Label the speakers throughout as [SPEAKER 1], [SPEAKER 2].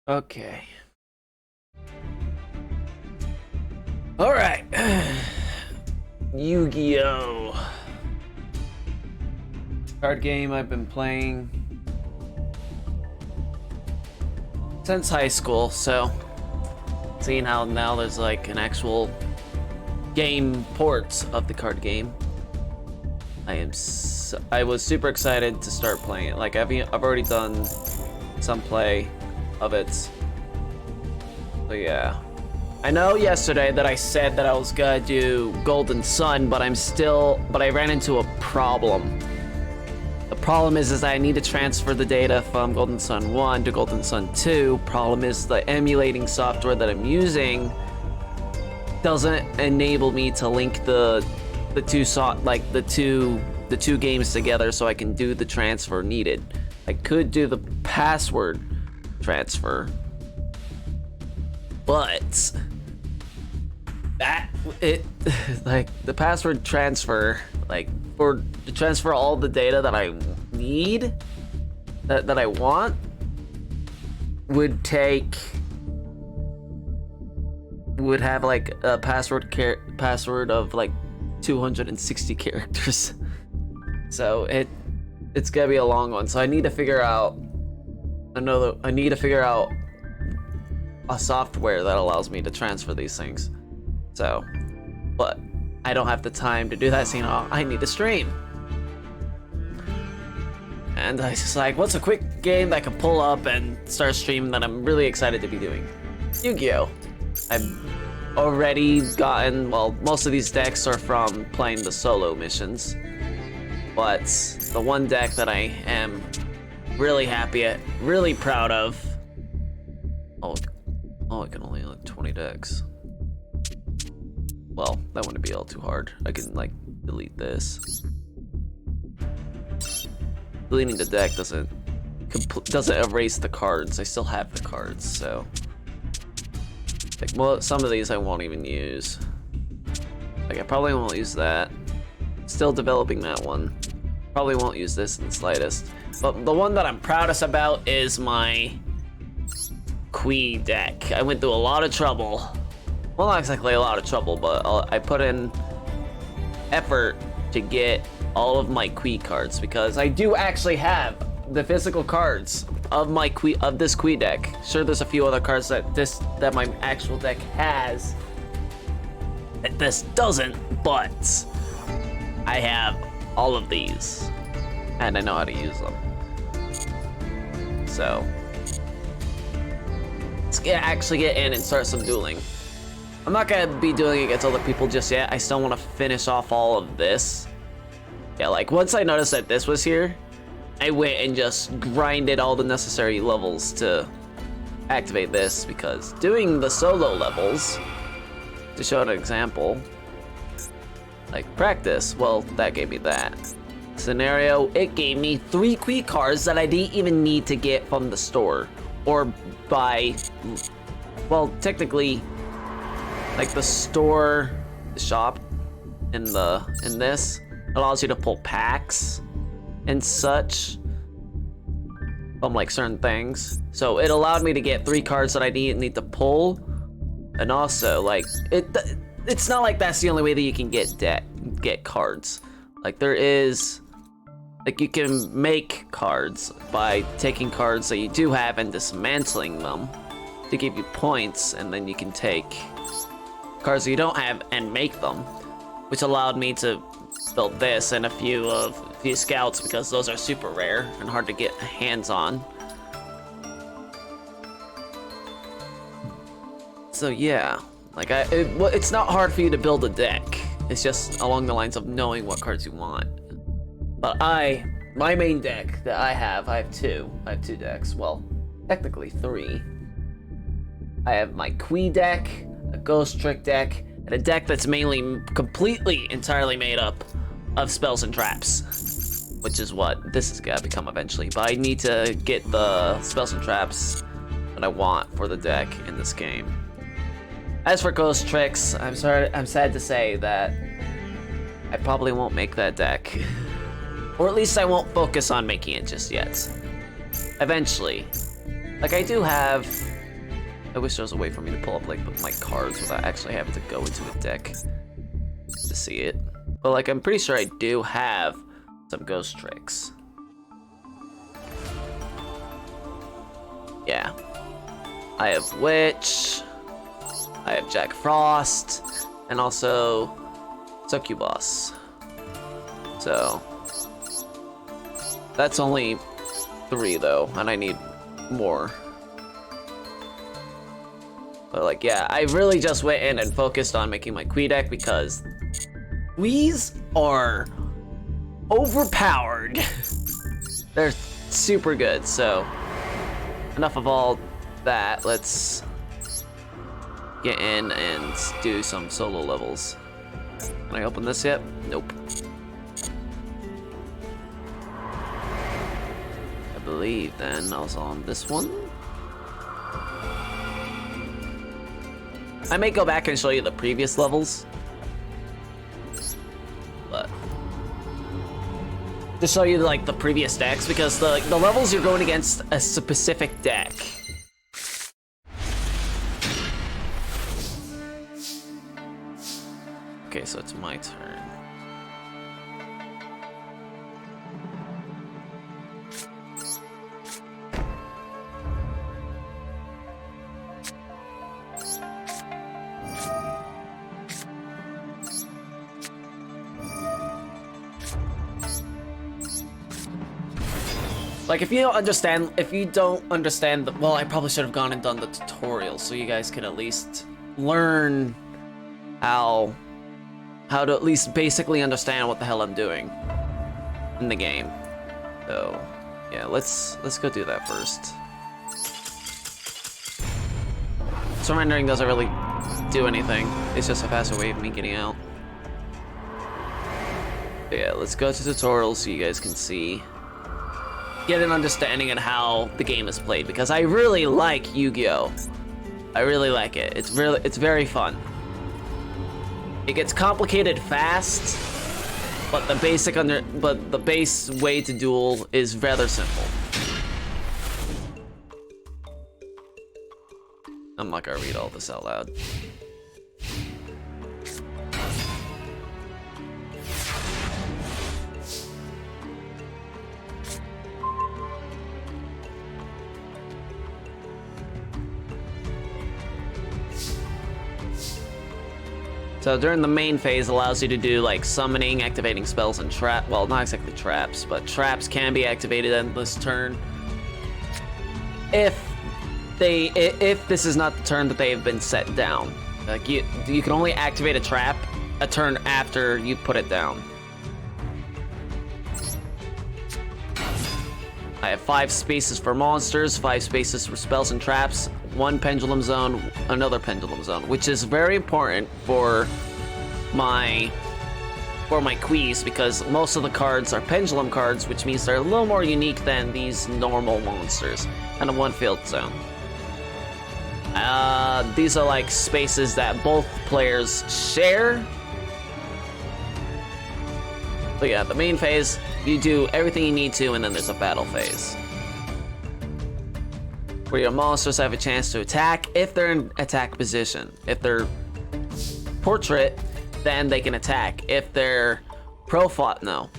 [SPEAKER 1] Okay. Alright. Yu-Gi-Oh! Card game I've been playing since high school, so seeing how now there's like an actual game port of the card game, I was super excited to start playing it. Like I've already done some play of it. So yeah. I know yesterday that I said that I was gonna do Golden Sun, but I ran into a problem. The problem is I need to transfer the data from Golden Sun 1 to Golden Sun 2. Problem is the emulating software that I'm using doesn't enable me to link the two games together so I can do the transfer needed. I could do the password transfer, but like the password transfer, like for to transfer all the data that I need, that I want, would have like a password of like 260 characters. So it's gonna be a long one. So I need to figure out a software that allows me to transfer these things. So, but I don't have the time to do that, so I need to stream. And I was just like, what's a quick game that I can pull up and start streaming that I'm really excited to be doing? Yu-Gi-Oh! I've already gotten, well, most of these decks are from playing the solo missions. But the one deck that I am really happy at, really proud of. Oh, I can only have 20 decks. Well, that wouldn't be all too hard. I can like delete this. Deleting the deck doesn't erase the cards. I still have the cards, so like some of these I won't even use. Like I probably won't use that. Still developing that one. Probably won't use this in the slightest. But the one that I'm proudest about is my Kui deck. I went through a lot of trouble. Well, not exactly a lot of trouble, but I put in effort to get all of my Kui cards because I do actually have the physical cards of my this Kui deck. Sure, there's a few other cards that my actual deck has that this doesn't, but I have all of these and I know how to use them. So let's actually get in and start some dueling. I'm not gonna be doing it against other people just yet. I still want to finish off all of this. Yeah, like once I noticed that this was here, I went and just grinded all the necessary levels to activate this, because doing the solo levels, to show an example, like practice, well, that gave me that. Scenario, it gave me 3 Kui cards that I didn't even need to get from the store or buy. Well, technically, like the store, the shop in this allows you to pull packs and such from like certain things. So it allowed me to get 3 cards that I didn't need to pull, and also like it's not like that's the only way that you can get cards. Like there is, like you can make cards by taking cards that you do have and dismantling them to give you points, and then you can take cards that you don't have and make them, which allowed me to build this and a few scouts, because those are super rare and hard to get hands on. So yeah, like it's not hard for you to build a deck. It's just along the lines of knowing what cards you want. But my main deck that I have two decks. Well, technically 3. I have my Kui deck, a Ghost Trick deck, and a deck that's entirely made up of spells and traps, which is what this is gonna become eventually. But I need to get the spells and traps that I want for the deck in this game. As for Ghost Tricks, I'm sad to say that I probably won't make that deck. Or at least I won't focus on making it just yet. Eventually. Like I do have I wish there was a way for me to pull up like my cards without actually having to go into a deck to see it. But like, I'm pretty sure I do have some ghost tricks. Yeah. I have Witch, I have Jack Frost, and also Succubus. So that's only 3 though, and I need more. But like, yeah, I really just went in and focused on making my Quee deck because Quees are overpowered. They're super good, so enough of all that. Let's get in and do some solo levels. Can I open this yet? Nope. I believe then I was on this one. I may go back and show you the previous levels, but to show you like the previous decks, because the levels you're going against a specific deck. Okay, so it's my turn. Like, if you don't understand, well, I probably should have gone and done the tutorial so you guys could at least learn how to at least basically understand what the hell I'm doing in the game. So, yeah, let's go do that first. Surrendering doesn't really do anything. It's just a faster way of me getting out. But yeah, let's go to tutorials so you guys can see. Get an understanding on how the game is played, because I really like Yu-Gi-Oh! I really like it. It's very fun. It gets complicated fast, but the base way to duel is rather simple. I'm not gonna read all this out loud. So during the main phase allows you to do like summoning, activating spells, and well, not exactly traps, but traps can be activated in this turn. If this is not the turn that they have been set down. Like you can only activate a trap a turn after you put it down. I have 5 spaces for monsters, 5 spaces for spells and traps, 1 pendulum zone, another pendulum zone, which is very important for my Quees, because most of the cards are pendulum cards, which means they're a little more unique than these normal monsters, and a 1 field zone. These are like spaces that both players share. So yeah, the main phase, you do everything you need to, and then there's a battle phase, where your monsters have a chance to attack if they're in attack position. If they're portrait, then they can attack. If they're profile, no.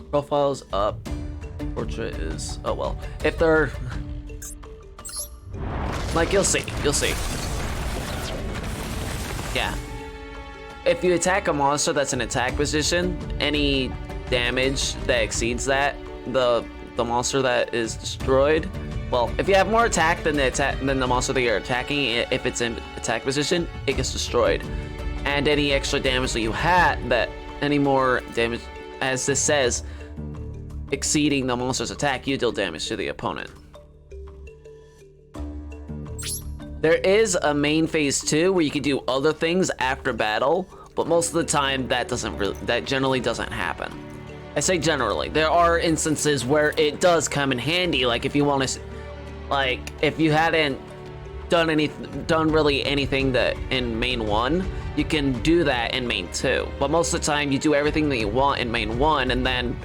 [SPEAKER 1] Profile's up, portrait is, oh well. If they're, like, you'll see. Yeah. If you attack a monster that's in attack position, any damage that exceeds that, the monster that is destroyed, well, if you have more attack than the monster that you're attacking, if it's in attack position, it gets destroyed. And any extra damage that you had, any more damage, as this says, exceeding the monster's attack, you deal damage to the opponent. There is a main phase 2 where you can do other things after battle, but most of the time that generally doesn't happen. I say generally. There are instances where it does come in handy, like if you want to, like if you hadn't done really anything that in main 1, you can do that in main 2. But most of the time you do everything that you want in main 1, and then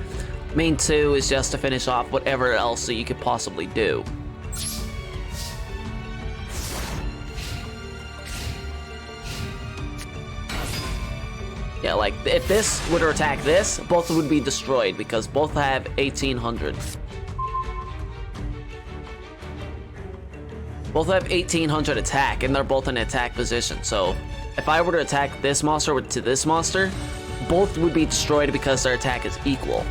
[SPEAKER 1] Main 2 is just to finish off whatever else that you could possibly do. Yeah, like, if this were to attack this, both would be destroyed because both have 1800. Both have 1800 attack, and they're both in attack position. So, if I were to attack this monster to this monster, both would be destroyed because their attack is equal.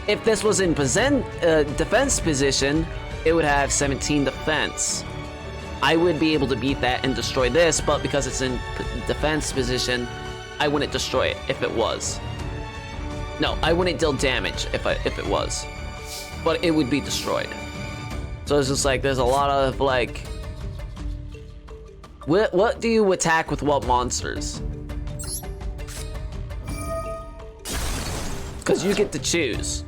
[SPEAKER 1] If this was in defense position, it would have 17 defense. I would be able to beat that and destroy this, but because it's in defense position, I wouldn't destroy it if it was. No, I wouldn't deal damage if it was. But it would be destroyed. So it's just like, there's a lot of like... What do you attack with what monsters? Because you get to choose.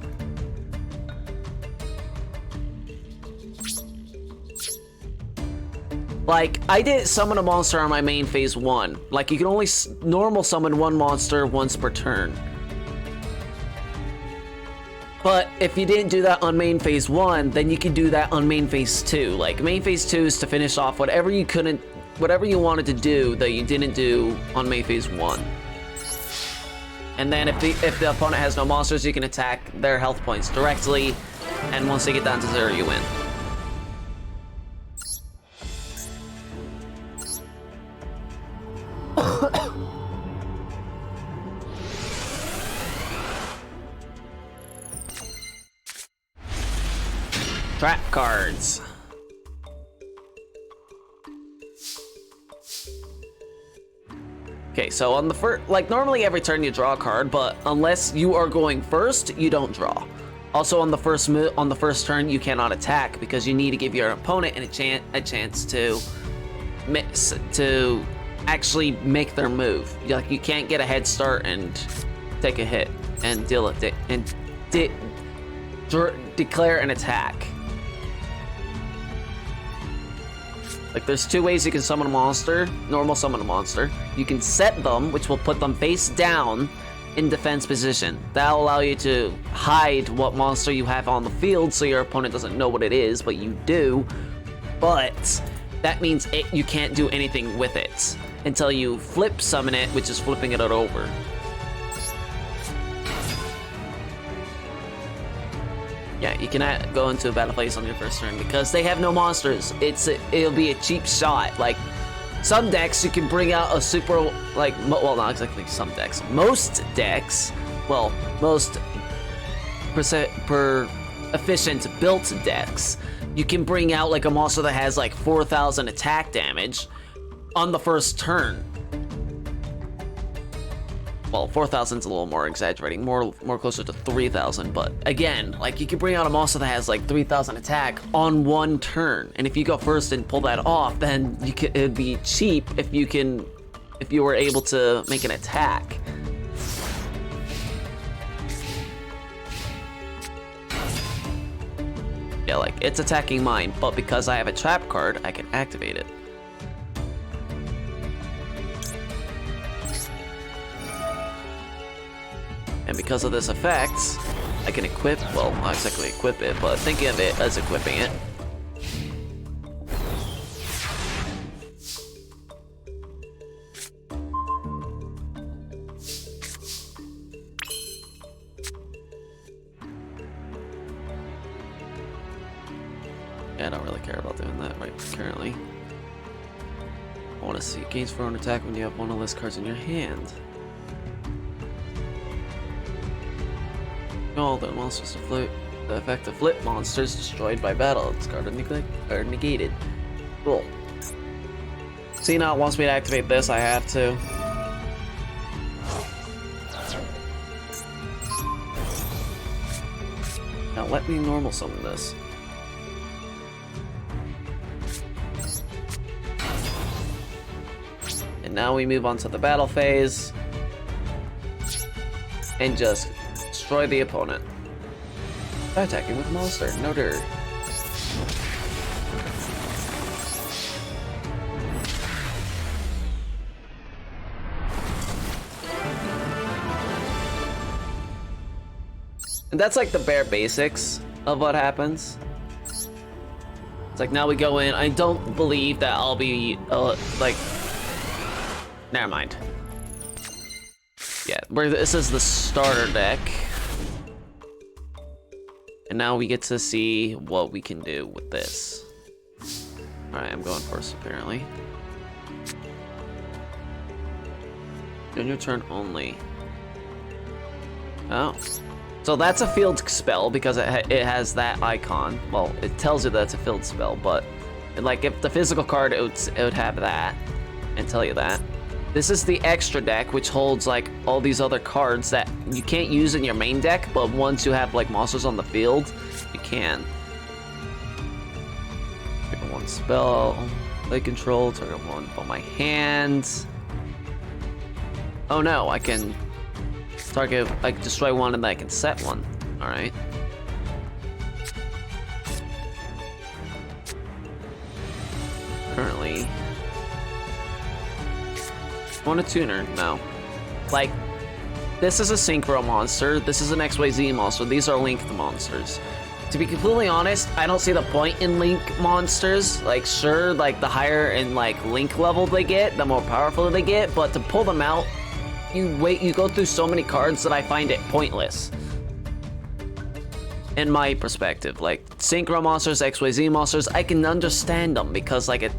[SPEAKER 1] Like, I didn't summon a monster on my main phase 1. Like, you can only normal summon one monster once per turn. But if you didn't do that on main phase 1, then you can do that on main phase 2. Like, main phase 2 is to finish off whatever you wanted to do that you didn't do on main phase 1. And then if the opponent has no monsters, you can attack their health points directly, and once they get down to 0, you win. Trap cards. Okay, so on the first, like normally every turn you draw a card, but unless you are going first, you don't draw. Also on the first turn, you cannot attack because you need to give your opponent a chance to actually make their move. Like, you can't get a head start and take a hit and declare an attack. Like, there's two ways you can summon a monster, normal summon a monster. You can set them, which will put them face down in defense position. That'll allow you to hide what monster you have on the field so your opponent doesn't know what it is, but you do. But that means you can't do anything with it until you flip summon it, which is flipping it over. Yeah, you cannot go into a battle phase on your first turn because they have no monsters. It'll be a cheap shot. Like, some decks you can bring out a super, like, well, not exactly some decks. Most decks, well, most efficient built decks, you can bring out like a monster that has like 4,000 attack damage on the first turn. Well, 4,000's a little more exaggerating, more closer to 3,000, but again, like, you can bring out a monster that has like 3,000 attack on one turn, and if you go first and pull that off, then it'd be cheap if you were able to make an attack. Yeah, like, it's attacking mine, but because I have a trap card, I can activate it. And because of this effect, I can equip, well, not exactly equip it, but think of it as equipping it. Yeah, I don't really care about doing that right currently. I want to see gains for own attack when you have one of list cards in your hand. All the monsters to flip. The effect of flip monsters destroyed by battle. Discarded or negated. Cool. See, now it wants me to activate this, I have to. Now let me normal summon this. And now we move on to the battle phase. And just destroy the opponent by attacking with a monster. No dirt. And that's like the bare basics of what happens. It's like now we go in. I don't believe that I'll be like. Never mind. Yeah, this is the starter deck. And now we get to see what we can do with this. Alright, I'm going first apparently. On your turn only. Oh. So that's a field spell because it has that icon. Well, it tells you that it's a field spell, but like if the physical card, it would have that and tell you that. This is the extra deck, which holds like all these other cards that you can't use in your main deck, but once you have like monsters on the field, you can. Target one spell, play control, target one from my hand. Oh no, I can target, I can destroy one and then I can set one. Alright. Currently. Want a tuner? No. Like, this is a Synchro monster, this is an Xyz monster, these are linked monsters. To be completely honest, I don't see the point in link monsters. Like, sure, like the higher in like link level they get, the more powerful they get, but to pull them out, you go through so many cards that I find it pointless. In my perspective, like Synchro monsters, Xyz monsters, I can understand them because like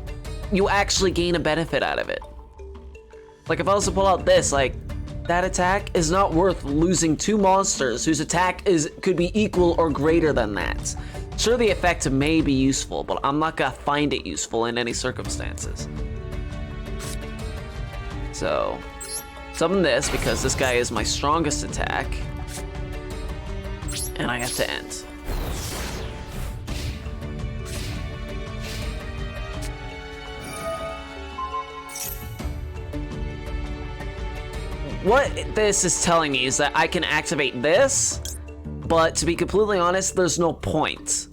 [SPEAKER 1] you actually gain a benefit out of it. Like if I was to pull out this, like that attack is not worth losing two monsters whose attack could be equal or greater than that. Sure, the effect may be useful, but I'm not gonna find it useful in any circumstances. So, summon this because this guy is my strongest attack. And I have to end. What this is telling me is that I can activate this, but to be completely honest, there's no point.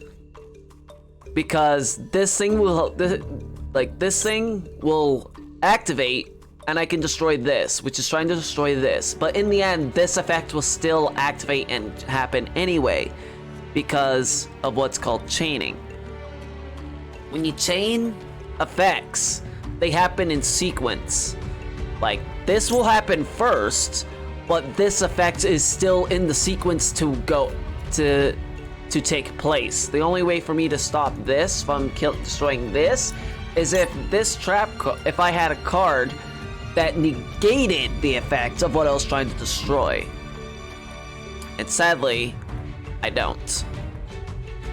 [SPEAKER 1] Because this thing will, this thing will activate and I can destroy this, which is trying to destroy this. But in the end, this effect will still activate and happen anyway because of what's called chaining. When you chain effects, they happen in sequence. Like, this will happen first, but this effect is still in the sequence to take place. The only way for me to stop this from destroying this is if if I had a card that negated the effect of what I was trying to destroy. And sadly, I don't.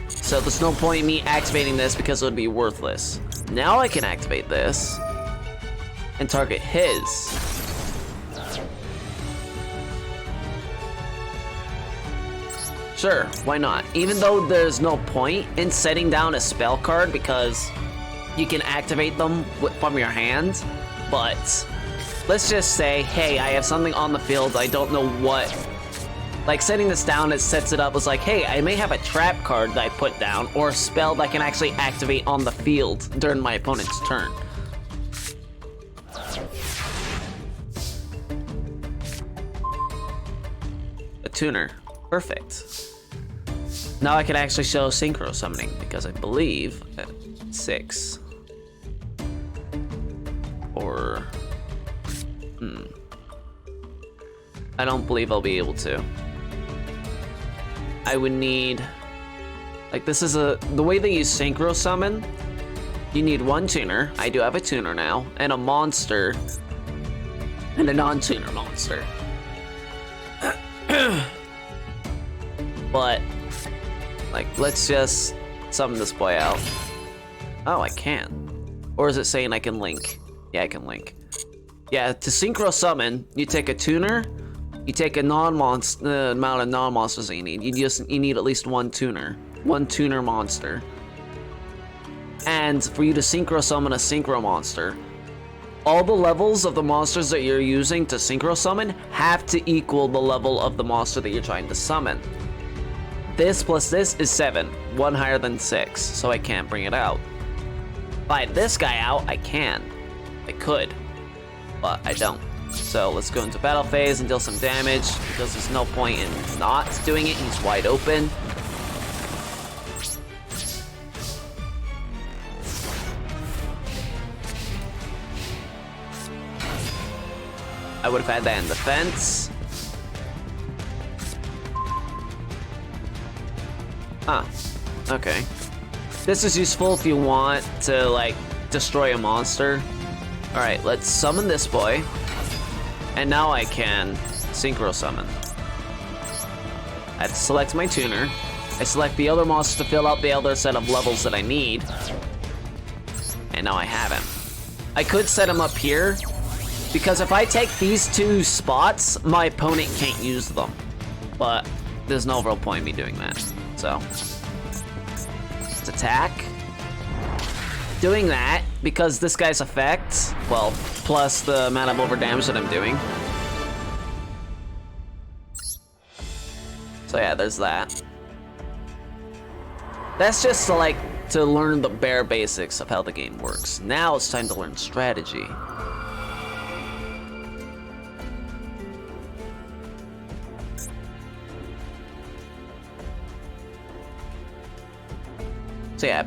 [SPEAKER 1] So there's no point in me activating this because it would be worthless. Now I can activate this and target his. Sure, why not? Even though there's no point in setting down a spell card because you can activate them from your hand, but let's just say, hey, I have something on the field, I don't know what. Like setting this down, it sets it up as like, hey, I may have a trap card that I put down or a spell that I can actually activate on the field during my opponent's turn. A tuner, perfect. Now I can actually show Synchro Summoning because I believe at 6 or I don't believe I'll be able to. I would need, like, this is the way they use Synchro Summon, you need one tuner, I do have a tuner now, and a monster, and a non-tuner monster. But, like, let's just summon this boy out. Oh, I can. Or is it saying I can link? Yeah, I can link. Yeah, to Synchro Summon, you take a tuner, you take a the amount of non-monsters that you need. You need at least one tuner monster. And for you to Synchro Summon a Synchro monster, all the levels of the monsters that you're using to Synchro Summon have to equal the level of the monster that you're trying to summon. This plus this is 7, one higher than 6, so I can't bring it out. If I had this guy out, I can. I could, but I don't. So let's go into battle phase and deal some damage, because there's no point in not doing it. He's wide open. I would have had that in defense. Ah, okay. This is useful if you want to, like, destroy a monster. Alright, let's summon this boy. And now I can Synchro Summon. I have to select my tuner. I select the other monsters to fill out the other set of levels that I need. And now I have him. I could set him up here, because if I take these two spots, my opponent can't use them. But there's no real point in me doing that. So, let's attack. Doing that, because this guy's effect, well, plus the amount of over damage that I'm doing. So yeah, there's that. That's just to learn the bare basics of how the game works. Now it's time to learn strategy. So yeah,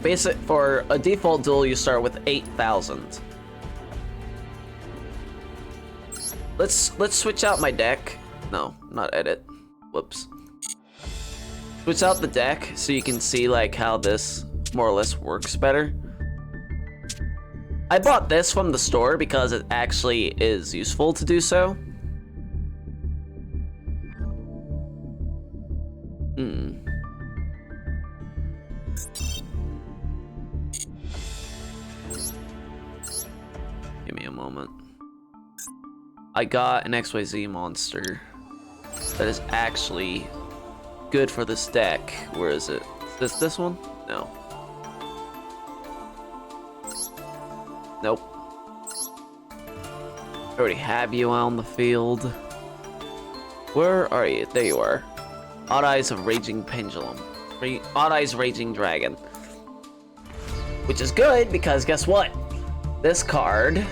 [SPEAKER 1] for a default duel, you start with 8,000. Let's switch out my deck. No, not edit. Whoops. Switch out the deck so you can see like how this more or less works better. I bought this from the store because it actually is useful to do so. Give me a moment. I got an Xyz monster that is actually good for this deck. Where is it? Is this one? No. Nope. I already have you on the field. Where are you? There you are. Odd Eyes of Raging Pendulum. Odd Eyes Raging Dragon. Which is good because guess what? This card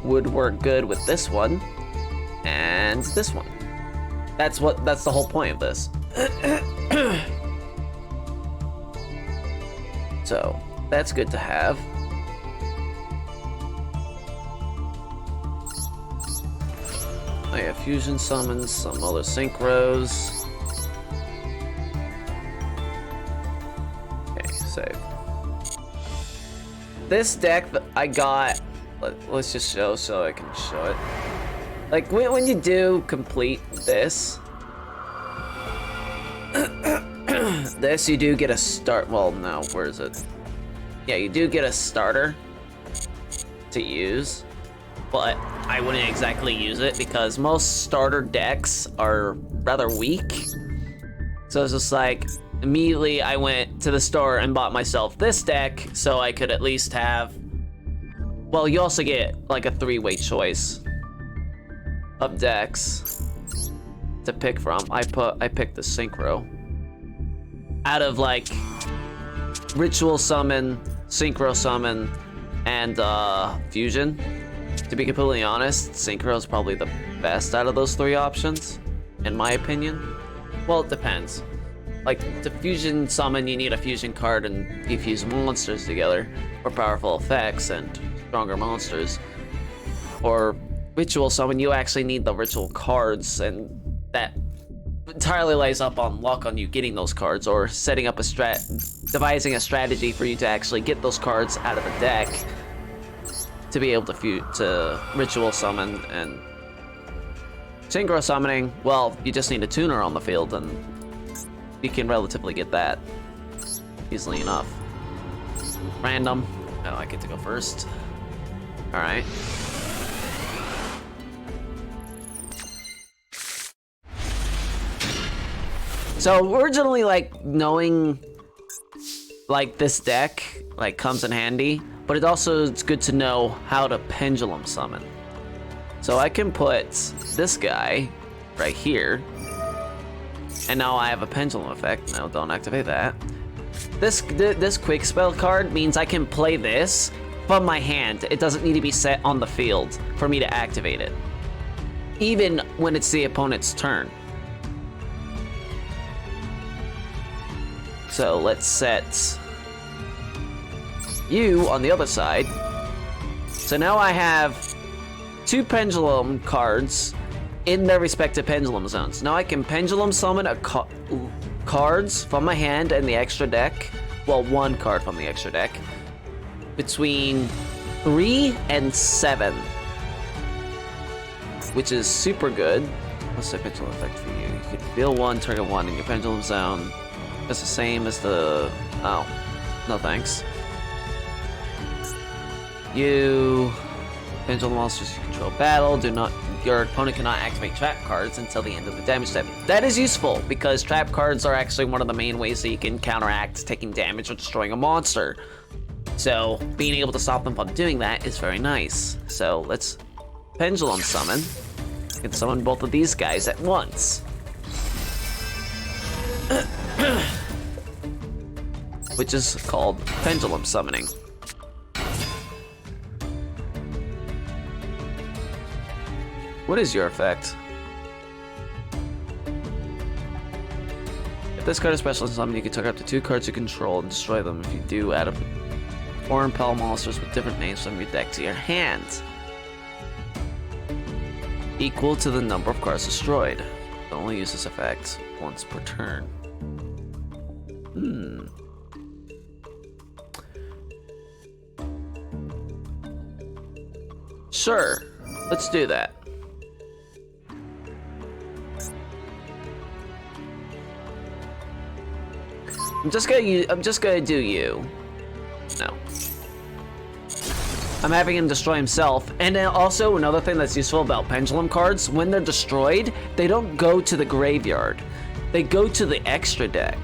[SPEAKER 1] would work good with this one and this one. That's the whole point of this. So that's good to have. I have fusion summons, some other synchros. Okay, save. This deck that I got, let's just show so I can show it. Like when you do complete this, this you do get a start. Well, no, where is it? Yeah, you do get a starter to use, but I wouldn't exactly use it because most starter decks are rather weak. So it's just like immediately I went to the store and bought myself this deck so I could at least have. Well, you also get like a three-way choice of decks to pick from. I picked the Synchro out of like Ritual Summon, Synchro Summon, and Fusion. To be completely honest, Synchro is probably the best out of those three options, in my opinion. Well, it depends. Like, to Fusion Summon, you need a Fusion card and you fuse monsters together for powerful effects and stronger monsters. Or Ritual Summon, you actually need the Ritual cards, and that entirely lies up on luck on you getting those cards, or setting up devising a strategy for you to actually get those cards out of the deck to be able to Ritual Summon. And Synchro Summoning, well, you just need a tuner on the field and you can relatively get that easily enough. Random. Oh, I get to go first. Alright. So originally, like, knowing like this deck like comes in handy, but it also is good to know how to Pendulum Summon. So I can put this guy right here, and now I have a Pendulum effect. No, don't activate that. This quick spell card means I can play this from my hand. It doesn't need to be set on the field for me to activate it. even when it's the opponent's turn. So let's set you on the other side. So now I have 2 pendulum cards in their respective pendulum zones. Now I can pendulum summon cards from my hand and the extra deck. Well, 1 card from the extra deck. Between 3 and 7. Which is super good. What's the pendulum effect for you? You can deal 1, target 1 in your pendulum zone. That's the same as the... Oh. No thanks. You... Pendulum monsters you control battle. Your opponent cannot activate trap cards until the end of the damage step. That is useful, because trap cards are actually one of the main ways that you can counteract taking damage or destroying a monster. So, being able to stop them from doing that is very nice. So, let's Pendulum Summon. You can summon both of these guys at once. Which is called Pendulum Summoning. What is your effect? If this card is special summon, you can target up to 2 cards you control and destroy them. If you do, add 4 impel monsters with different names from your deck to your hand. Equal to the number of cards destroyed. Only use this effect once per turn. Sure, let's do that. I'm just gonna do you. No. I'm having him destroy himself. And then also another thing that's useful about pendulum cards, when they're destroyed, they don't go to the graveyard. They go to the extra deck,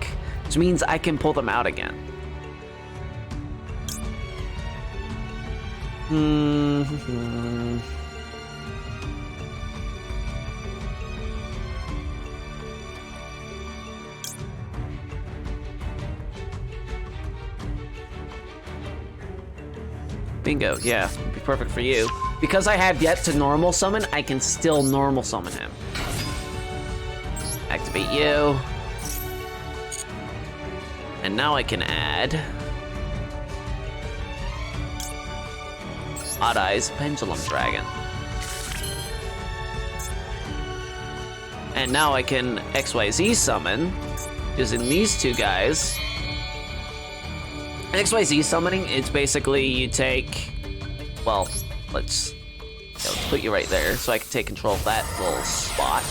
[SPEAKER 1] which means I can pull them out again. Bingo, yeah, be perfect for you. Because I have yet to normal summon, I can still normal summon him. Activate you. And now I can add Odd Eyes Pendulum Dragon. And now I can Xyz Summon using these 2 guys. XYZ summoning, it's basically you take, well, let's put you right there so I can take control of that little spot.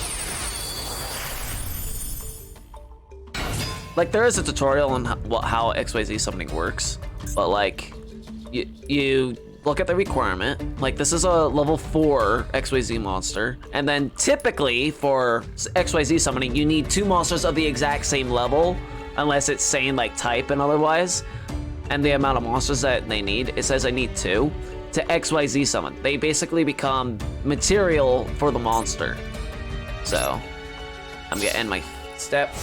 [SPEAKER 1] Like, there is a tutorial on how XYZ summoning works, but like, you look at the requirement, like this is a level 4 XYZ monster, and then typically for XYZ summoning, you need 2 monsters of the exact same level, unless it's saying like type and otherwise. And the amount of monsters that they need, it says I need 2 to XYZ summon. They basically become material for the monster. So, I'm gonna end my step.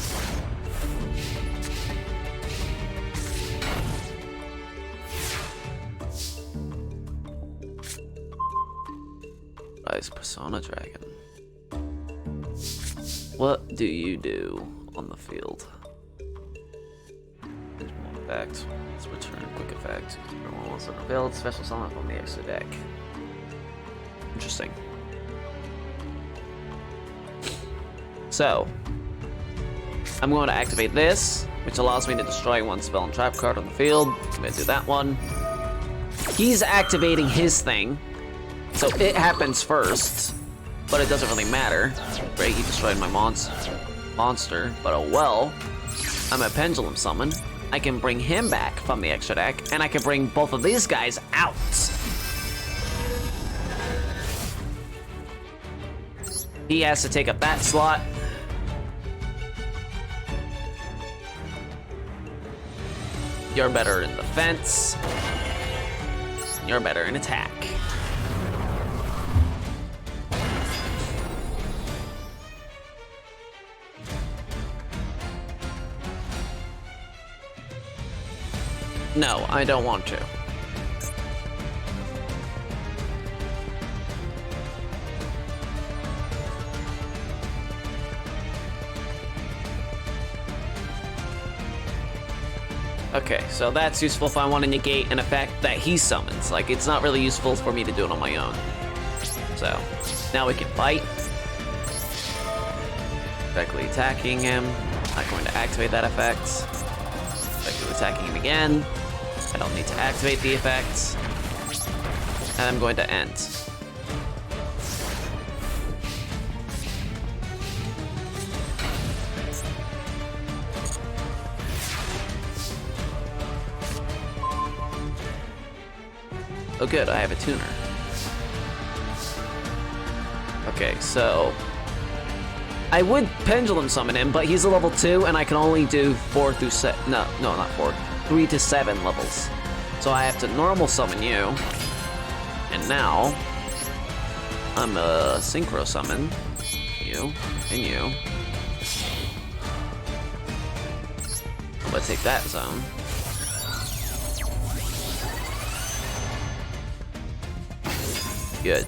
[SPEAKER 1] Rise Persona Dragon. What do you do on the field? Effect. Let's return quick effect. Once on the field, special summon from the extra deck. Interesting. So, I'm going to activate this, which allows me to destroy 1 spell and trap card on the field. I'm going to do that one. He's activating his thing, so it happens first, but it doesn't really matter. Great, he destroyed my monster, but oh well. I'm a Pendulum Summon. I can bring him back from the extra deck, and I can bring both of these guys out. He has to take up that slot. You're better in defense. You're better in attack. No, I don't want to. Okay, so that's useful if I want to negate an effect that he summons. Like, it's not really useful for me to do it on my own. So, now we can fight. Directly attacking him. Not going to activate that effect. Directly attacking him again. I don't need to activate the effect. And I'm going to end. Oh good, I have a tuner. Okay, so I would Pendulum Summon him, but he's a level 2 and I can only do 4 through 7, no, not 4, 3 to 7 levels. So I have to normal summon you. And now I'm a Synchro Summon you and you. I'm gonna take that zone. Good.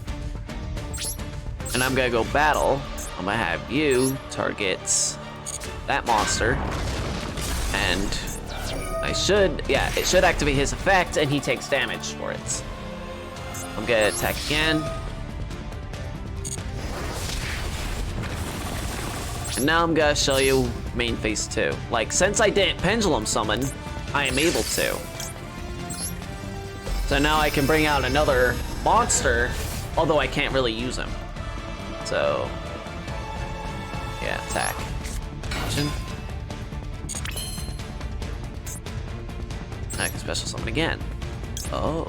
[SPEAKER 1] And I'm gonna go battle. I'm gonna have you target that monster. And it should activate his effect and he takes damage for it. I'm gonna attack again. And now I'm gonna show you main phase 2. Like, since I didn't Pendulum Summon, I am able to. So now I can bring out another monster, although I can't really use him. So, yeah, attack. I can special summon again. Oh.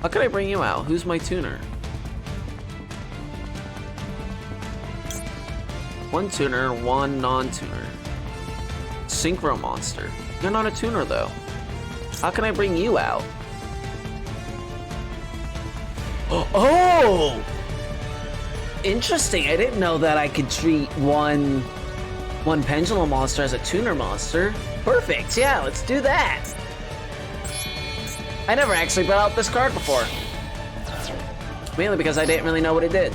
[SPEAKER 1] How can I bring you out? Who's my tuner? One tuner, one non-tuner. Synchro monster. You're not a tuner though. How can I bring you out? Oh! Interesting. I didn't know that I could treat one Pendulum monster as a tuner monster. Perfect. Yeah, let's do that. I never actually brought out this card before. Mainly because I didn't really know what it did.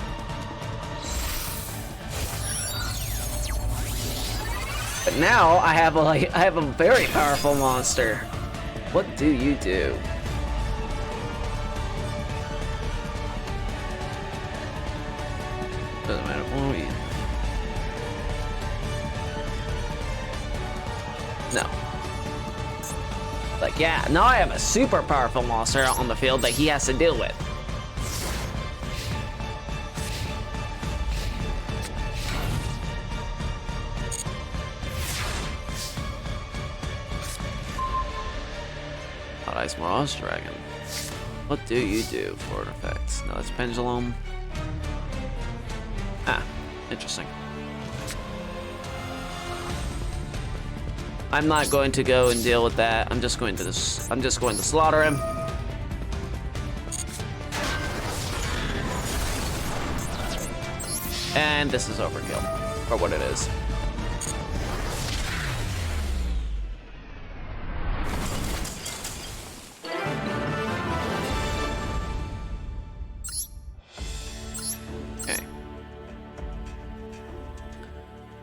[SPEAKER 1] But now I have a very powerful monster. What do you do? Doesn't matter. What you? No. Like, yeah, now I have a super powerful monster out on the field that he has to deal with. Ice Mirage Dragon. What do you do for effects? No, that's Pendulum. Ah, interesting. I'm not going to go and deal with that. I'm just going to slaughter him. And this is overkill for what it is.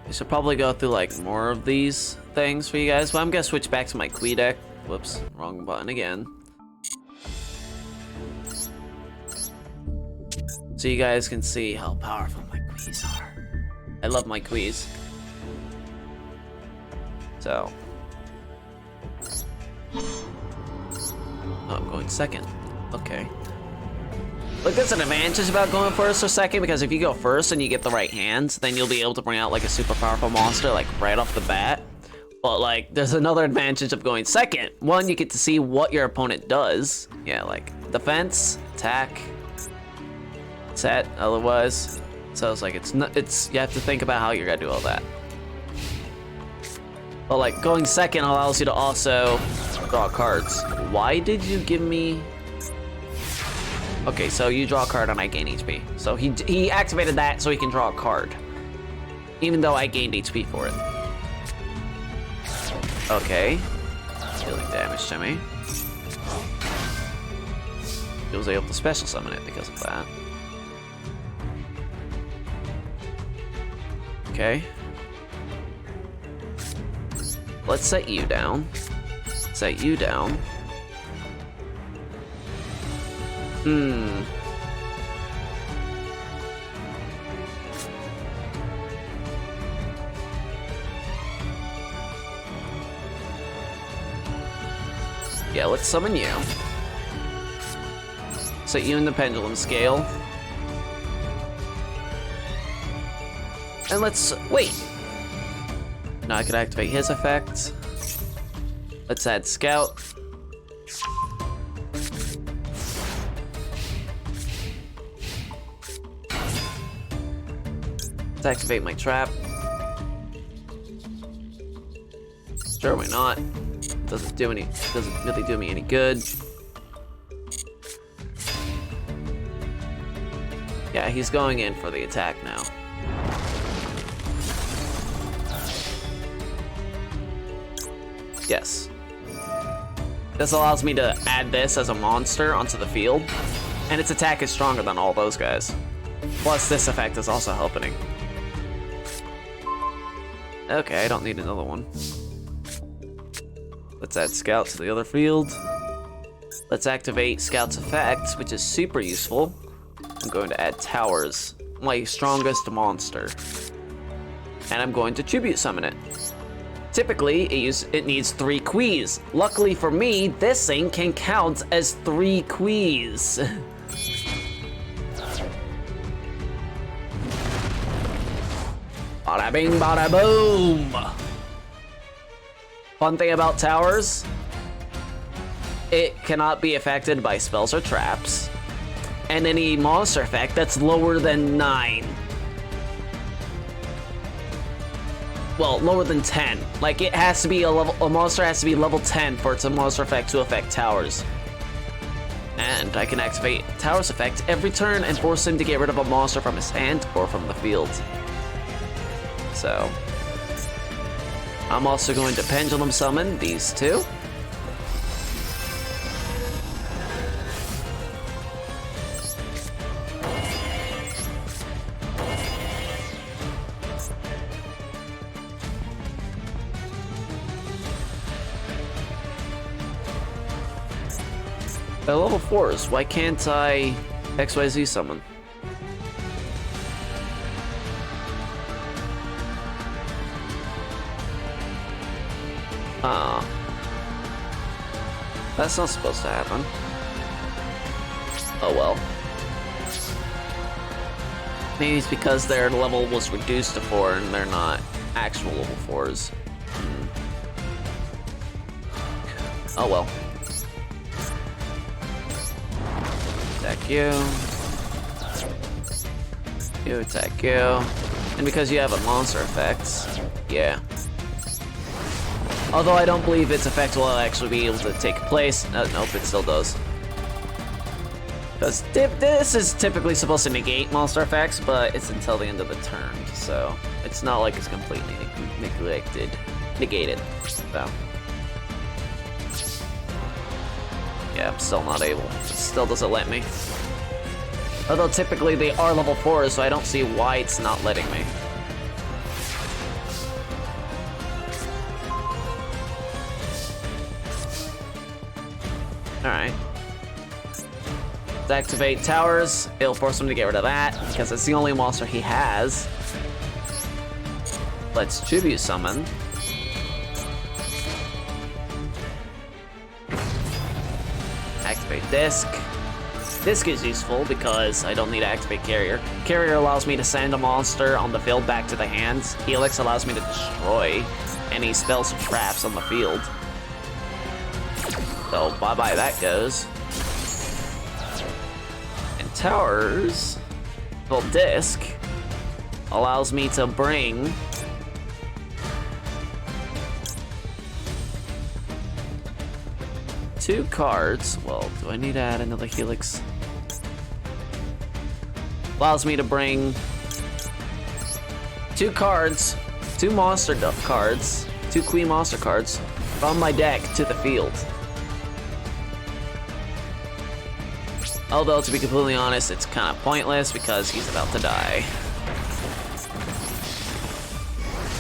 [SPEAKER 1] I should probably go through like more of these things for you guys, but I'm gonna switch back to my Kui deck. Whoops, wrong button again. So you guys can see how powerful my Kuis are. I love my Kuis. So. Oh, I'm going second. Okay. Look, there's an advantage about going first or second, because if you go first and you get the right hands, then you'll be able to bring out like a super powerful monster like right off the bat. But like, there's another advantage of going second. One, you get to see what your opponent does. Yeah, like defense, attack, set, otherwise. So it's like, you have to think about how you're gonna do all that. But like, going second allows you to also draw cards. Why did you give me... Okay, so you draw a card and I gain HP. So he activated that so he can draw a card. Even though I gained HP for it. Okay. Dealing damage to me. He was able to special summon it because of that. Okay. Let's set you down. Set you down. Yeah, let's summon you. Set you in the pendulum scale. And let's wait. Now I can activate his effect. Let's add Scout. Let's activate my trap. Sure, why not? Doesn't really do me any good. Yeah, he's going in for the attack now. Yes. This allows me to add this as a monster onto the field, and its attack is stronger than all those guys. Plus, this effect is also helping. Okay, I don't need another one. Let's add Scout to the other field. Let's activate Scout's effect, which is super useful. I'm going to add Towers, my strongest monster. And I'm going to Tribute Summon it. Typically, it needs 3 Quees. Luckily for me, this thing can count as 3 Quees. Bada bing, bada boom! Fun thing about Towers, it cannot be affected by spells or traps, and any monster effect that's lower than 9. Well, lower than 10. Like, it has to be a monster has to be level 10 for its monster effect to affect Towers. And I can activate Towers effect every turn and force him to get rid of a monster from his hand or from the field. So, I'm also going to Pendulum Summon these two. At level 4s, why can't I Xyz Summon? That's not supposed to happen. Oh well. Maybe it's because their level was reduced to 4 and they're not actual level 4s. Oh well. Attack you. You attack you. And because you have a monster effect, yeah. Although I don't believe its effect will actually be able to take place. Nope, it still does. Because this is typically supposed to negate monster effects, but it's until the end of the turn, so it's not like it's completely negated. So. Yeah, I'm still not able. It still doesn't let me. Although typically they are level 4s, so I don't see why it's not letting me. Alright. Let's activate Towers. It'll force him to get rid of that, because it's the only monster he has. Let's Tribute Summon. Activate Disc. Disc is useful because I don't need to activate Carrier. Carrier allows me to send a monster on the field back to the hands. Helix allows me to destroy any spells or traps on the field. So bye-bye that goes. And Towers, well, Disc allows me to bring two cards. Well, do I need to add another Helix? Allows me to bring two cards, two monster cards, two Queen monster cards from my deck to the field. Although, to be completely honest, it's kind of pointless because he's about to die.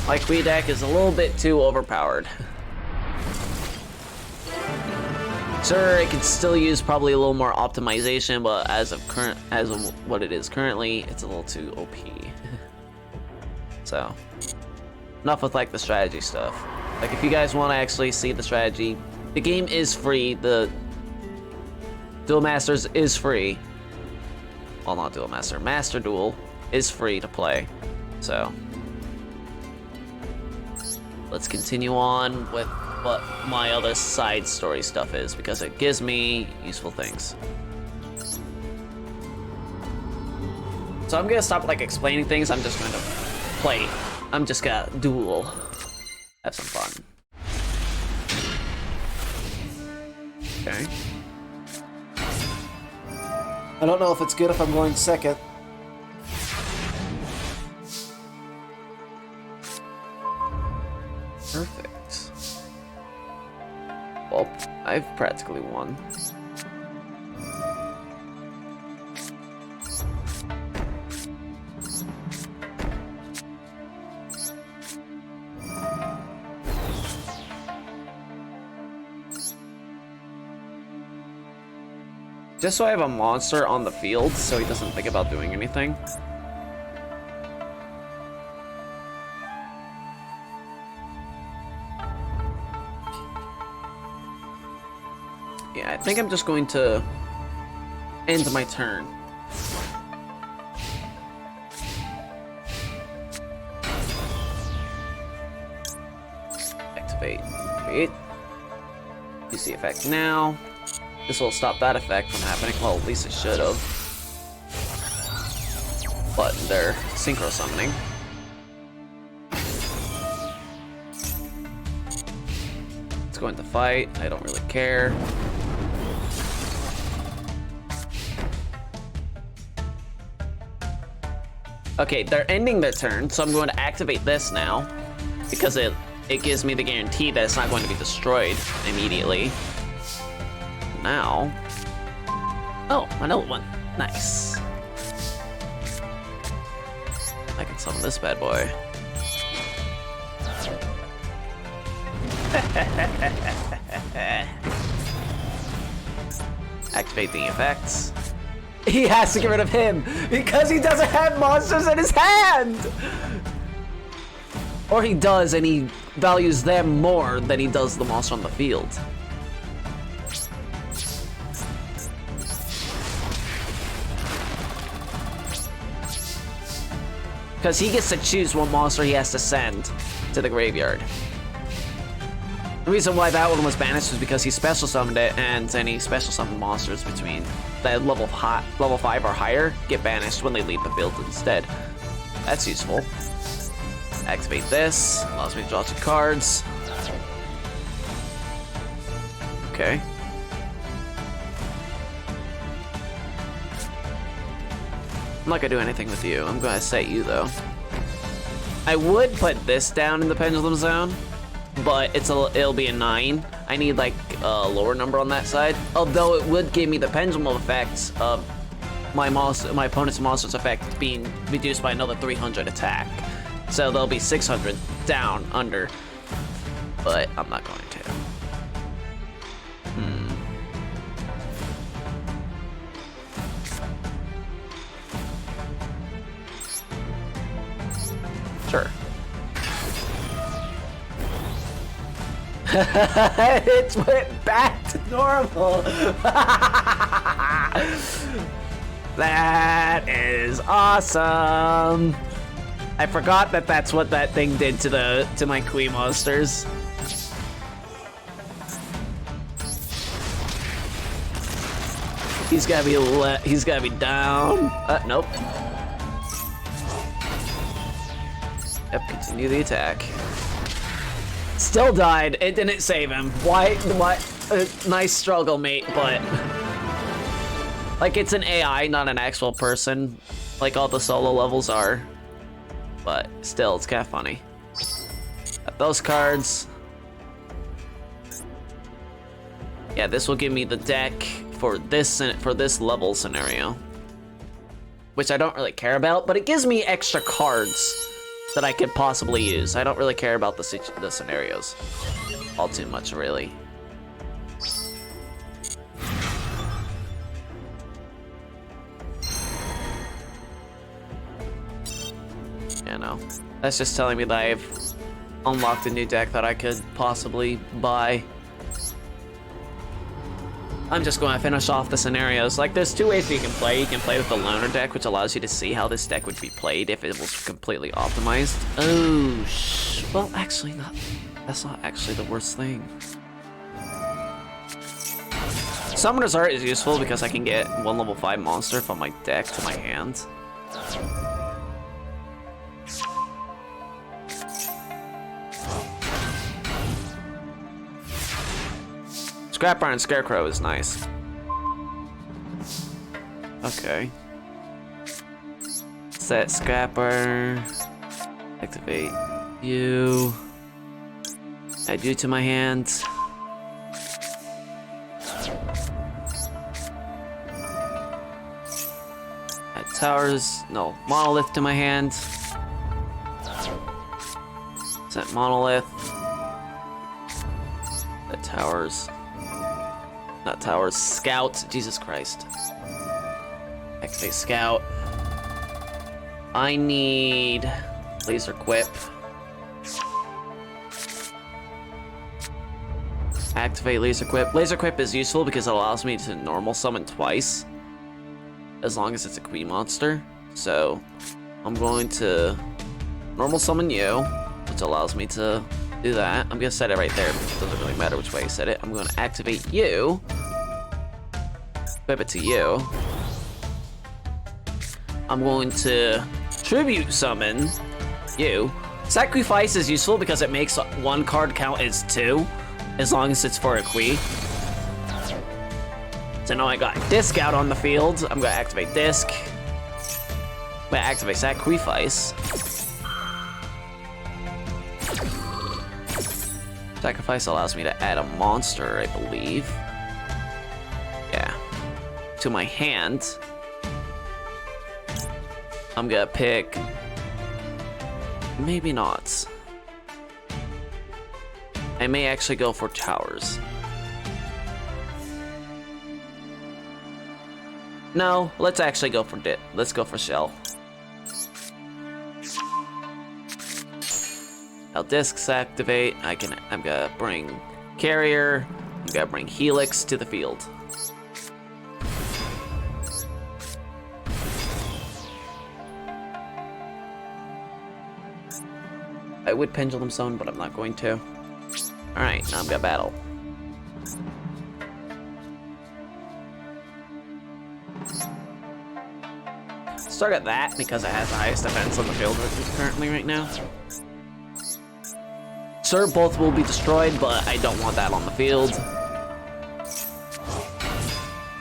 [SPEAKER 1] My Queen deck is a little bit too overpowered. Sure, it could still use probably a little more optimization, but as of what it is currently, it's a little too OP. So, enough with like the strategy stuff. Like if you guys want to actually see the strategy, the game is free. The Duel Masters is free. Well, not Duel Master. Master Duel is free to play. So, let's continue on with what my other side story stuff is, because it gives me useful things. So I'm gonna stop like explaining things. I'm just going to play. I'm just gonna duel. Have some fun. Okay.
[SPEAKER 2] I don't know if it's good if I'm going second.
[SPEAKER 1] Perfect. Well, I've practically won. Just so I have a monster on the field so he doesn't think about doing anything. Yeah, I think I'm just going to end my turn. Activate. Activate. Use the effect now. This will stop that effect from happening. Well, at least it should have. But they're Synchro Summoning. Let's go into fight. I don't really care. Okay, they're ending their turn, so I'm going to activate this now. Because it gives me the guarantee that it's not going to be destroyed immediately. Now, oh, another one. Nice. I can summon this bad boy. Activate the effects. He has to get rid of him because he doesn't have monsters in his hand. Or he does, and he values them more than he does the monster on the field. Because he gets to choose what monster he has to send to the graveyard. The reason why that one was banished was because he special summoned it, and any special summon monsters between that level 5 or higher get banished when they leave the field instead. That's useful. Activate this, allows me to draw 2 cards. Okay. I'm not gonna do anything with you. I'm gonna set you though. I would put this down in the Pendulum Zone, but it'll be a 9. I need like a lower number on that side. Although it would give me the pendulum effects of my opponent's monster's effect being reduced by another 300 attack. So there'll be 600 down under, but I'm not going to. Sure. It went back to normal. That is awesome. I forgot that that's what that thing did to my Kui monsters. He's gotta be down. Nope. Yep, continue the attack. Still died. It didn't save him. Why? Nice struggle, mate, but like it's an AI, not an actual person, like all the solo levels are. But still, it's kind of funny. Got those cards. Yeah, this will give me the deck for this level scenario, which I don't really care about, but it gives me extra cards that I could possibly use. I don't really care about the scenarios all too much, really. Yeah, no. That's just telling me that I've unlocked a new deck that I could possibly buy. I'm just going to finish off the scenarios. Like, there's two ways you can play. You can play with the loner deck, which allows you to see how this deck would be played if it was completely optimized. Oh, well, actually, that's not actually the worst thing. Summoner's Art is useful because I can get one level 5 monster from my deck to my hand. Scrap Iron Scarecrow is nice. Okay. Set Scrapper. Activate you. Add you to my hand. Add Towers. No, Monolith to my hand. Set Monolith. Add Towers. Not Towers, Scout. Jesus Christ. Activate Scout. I need Laser Quip. Activate Laser Quip. Laser Quip is useful because it allows me to normal summon twice, as long as it's a Queen monster. So I'm going to normal summon you, which allows me to do that. I'm gonna set it right there. It doesn't really matter which way you set it. I'm gonna activate you. Equip it to you. I'm going to tribute summon you. Sacrifice is useful because it makes one card count as 2, as long as it's for a Queen. So now I got Disc out on the field. I'm gonna activate Disc. I'm gonna activate Sacrifice. Sacrifice allows me to add a monster, I believe. Yeah. To my hand. I'm gonna pick... Maybe not. I may actually go for Towers. No, let's actually go for let's go for Shell. Now Discs activate. I'm gonna bring Carrier. I'm gonna bring Helix to the field. I would Pendulum Summon, but I'm not going to. Alright, now I'm gonna battle. Start at that because it has the highest defense on the field currently right now. Sure, both will be destroyed, but I don't want that on the field.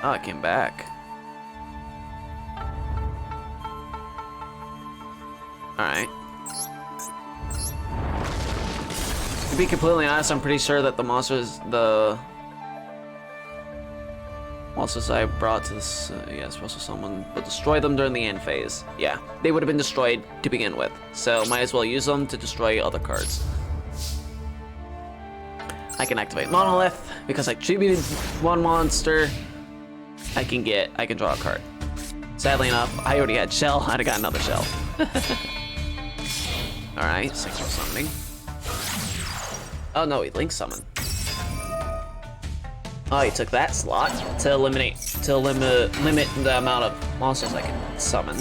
[SPEAKER 1] Oh, it came back. Alright. To be completely honest, I'm pretty sure that the monsters I brought to this, Special Summon, but destroy them during the end phase. Yeah, they would have been destroyed to begin with, so might as well use them to destroy other cards. I can activate Monolith, because I tributed one monster, I can draw a card. Sadly enough, I already had Shell, I'd have got another Shell. Alright, Synchro Summoning. Oh no, he Link Summon. Oh, he took that slot to limit the amount of monsters I can summon.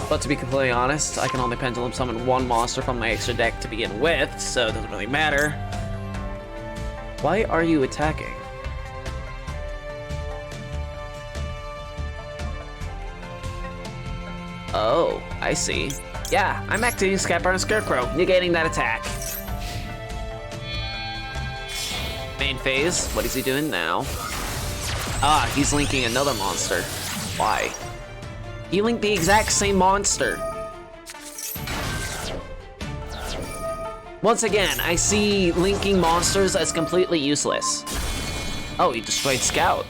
[SPEAKER 1] But to be completely honest, I can only Pendulum Summon one monster from my extra deck to begin with, so it doesn't really matter. Why are you attacking? Oh, I see. Yeah, I'm activating Scapper and Scarecrow, negating that attack. Main phase, what is he doing now? Ah, he's linking another monster. Why? He linked the exact same monster. Once again, I see linking monsters as completely useless. Oh, he destroyed Scout.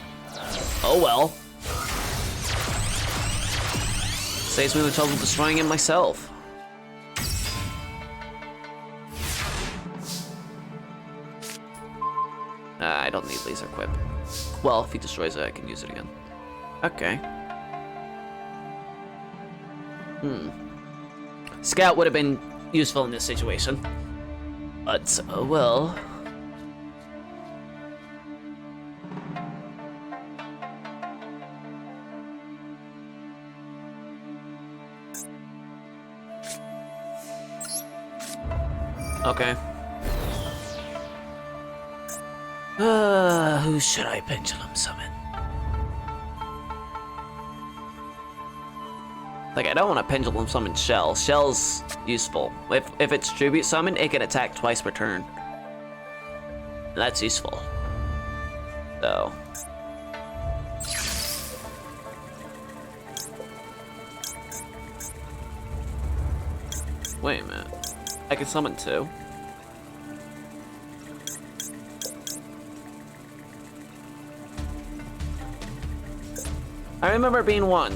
[SPEAKER 1] Oh well. Saves me the trouble of destroying him myself. I don't need Laser Quip. Well, if he destroys it, I can use it again. Okay. Scout would have been useful in this situation. But, oh well. Okay. Who should I Pendulum Summon? Like, I don't want to Pendulum Summon Shell. Shell's useful. If it's Tribute Summon, it can attack twice per turn. And that's useful. So. Wait a minute. I can summon 2. I remember being 1.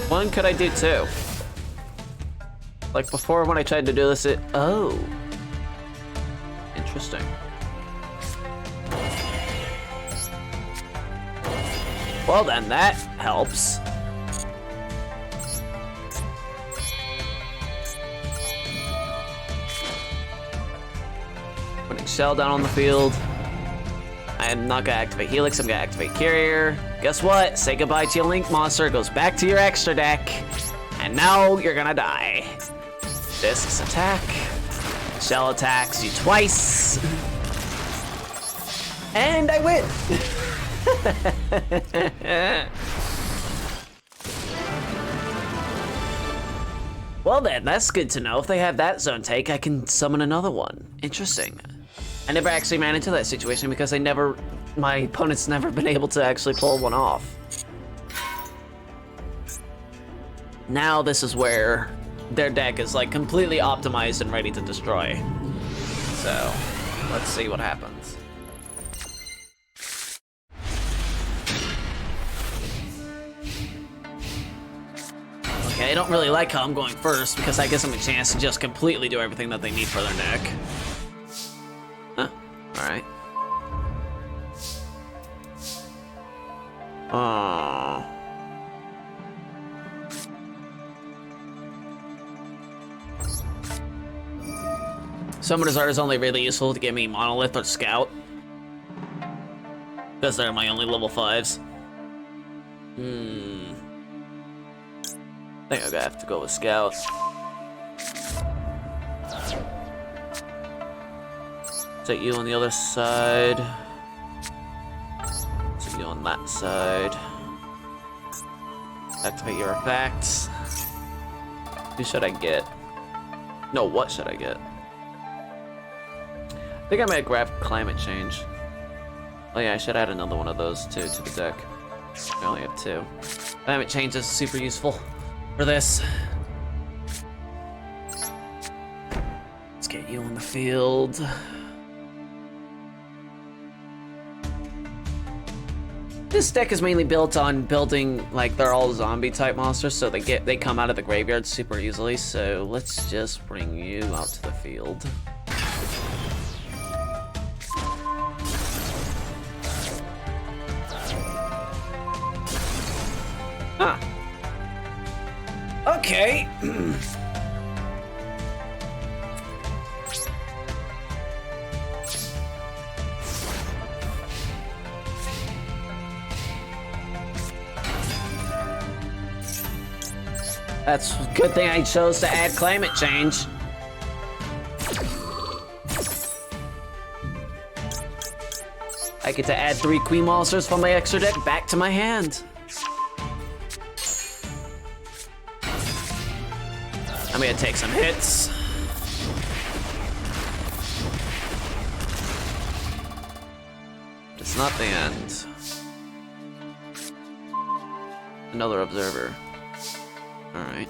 [SPEAKER 1] One, could I do 2? Like before when I tried to do this, oh. Interesting. Well then, that helps. Putting Shell down on the field. I am not gonna activate Helix, I'm gonna activate Carrier. Guess what? Say goodbye to your Link monster, goes back to your extra deck. And now you're gonna die. Discs attack. Shell attacks you twice. And I win! Well then, that's good to know. If they have that zone take, I can summon another one. Interesting. I never actually ran into that situation because my opponent's never been able to actually pull one off. Now this is where their deck is like completely optimized and ready to destroy. So, let's see what happens. Okay, I don't really like how I'm going first because that gives them a chance to just completely do everything that they need for their deck. Huh, alright. Oh. Summoner's Art is only really useful to give me Monolith or Scout. Because they're my only level 5s. I think I'm gonna have to go with Scout. Set you on the other side. Set you on that side. Activate your effects. Who should I get? No, what should I get? I think I might grab Climate Change. Oh yeah, I should add another one of those too to the deck. I only have 2. Climate Change is super useful for this. Let's get you on the field. This deck is mainly built on building, like, they're all zombie type monsters, so they come out of the graveyard super easily. So let's just bring you out to the field. Huh. Okay. That's a good thing I chose to add Climate Change. I get to add 3 Queen monsters from my extra deck back to my hand. I'm gonna take some hits. It's not the end. Another observer. All right.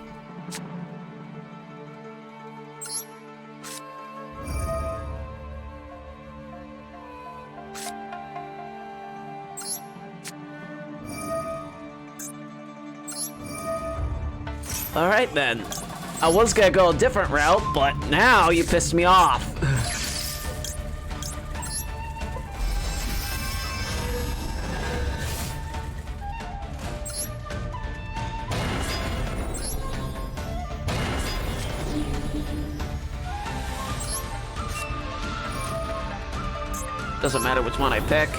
[SPEAKER 1] All right then. I was gonna go a different route, but now you pissed me off. Doesn't matter which one I pick.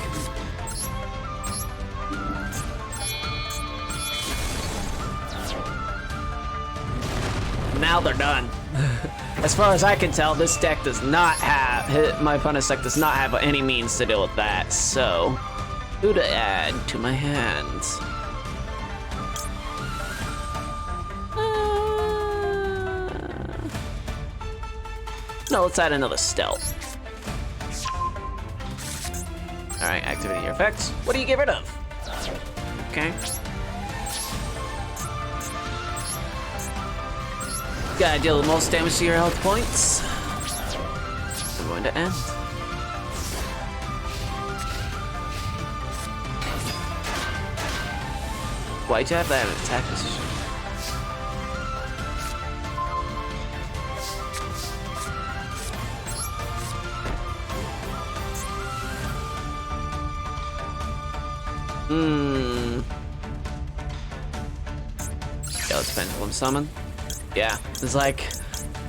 [SPEAKER 1] Now they're done. As far as I can tell, this deck does not have, my opponent's deck does not have any means to deal with that, so who to add to my hands? No, let's add another stealth. All right, activate your effects. What do you get rid of? Okay. Gotta deal the most damage to your health points. I'm going to end. Why'd you have that in attack position? Yeah, let's Pendulum Summon. Yeah, it's like...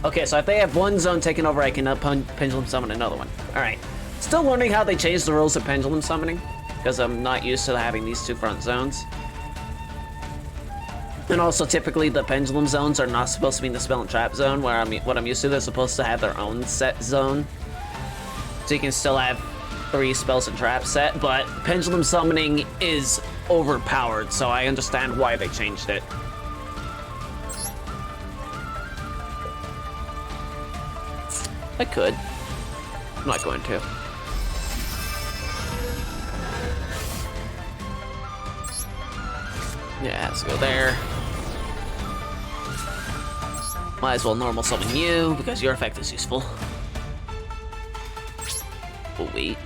[SPEAKER 1] Okay, so if they have one zone taken over, I can Pendulum Summon another one. Alright. Still learning how they changed the rules of Pendulum Summoning, because I'm not used to having these two front zones. And also, typically, the Pendulum zones are not supposed to be in the Spell and Trap zone, where what I'm used to, they're supposed to have their own set zone. So you can still have 3 spells and traps set, but Pendulum Summoning is overpowered, so I understand why they changed it. I could. I'm not going to. Yeah, it has to go there. Might as well normal summon you, because your effect is useful. Oh, wait.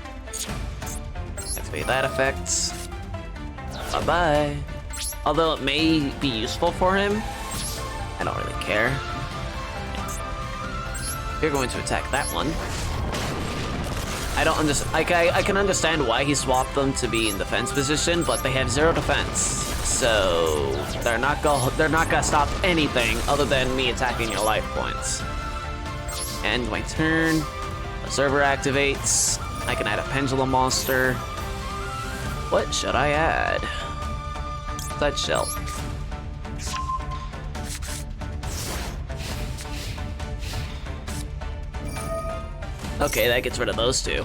[SPEAKER 1] Activate that effect. Bye-bye. Although it may be useful for him, I don't really care. You're going to attack that one. I don't understand. I can understand why he swapped them to be in defense position, but they have 0 defense, so they're not gonna stop anything other than me attacking your life points. End my turn. Observer activates. I can add a Pendulum monster. What should I add? That shell. Okay, that gets rid of those 2.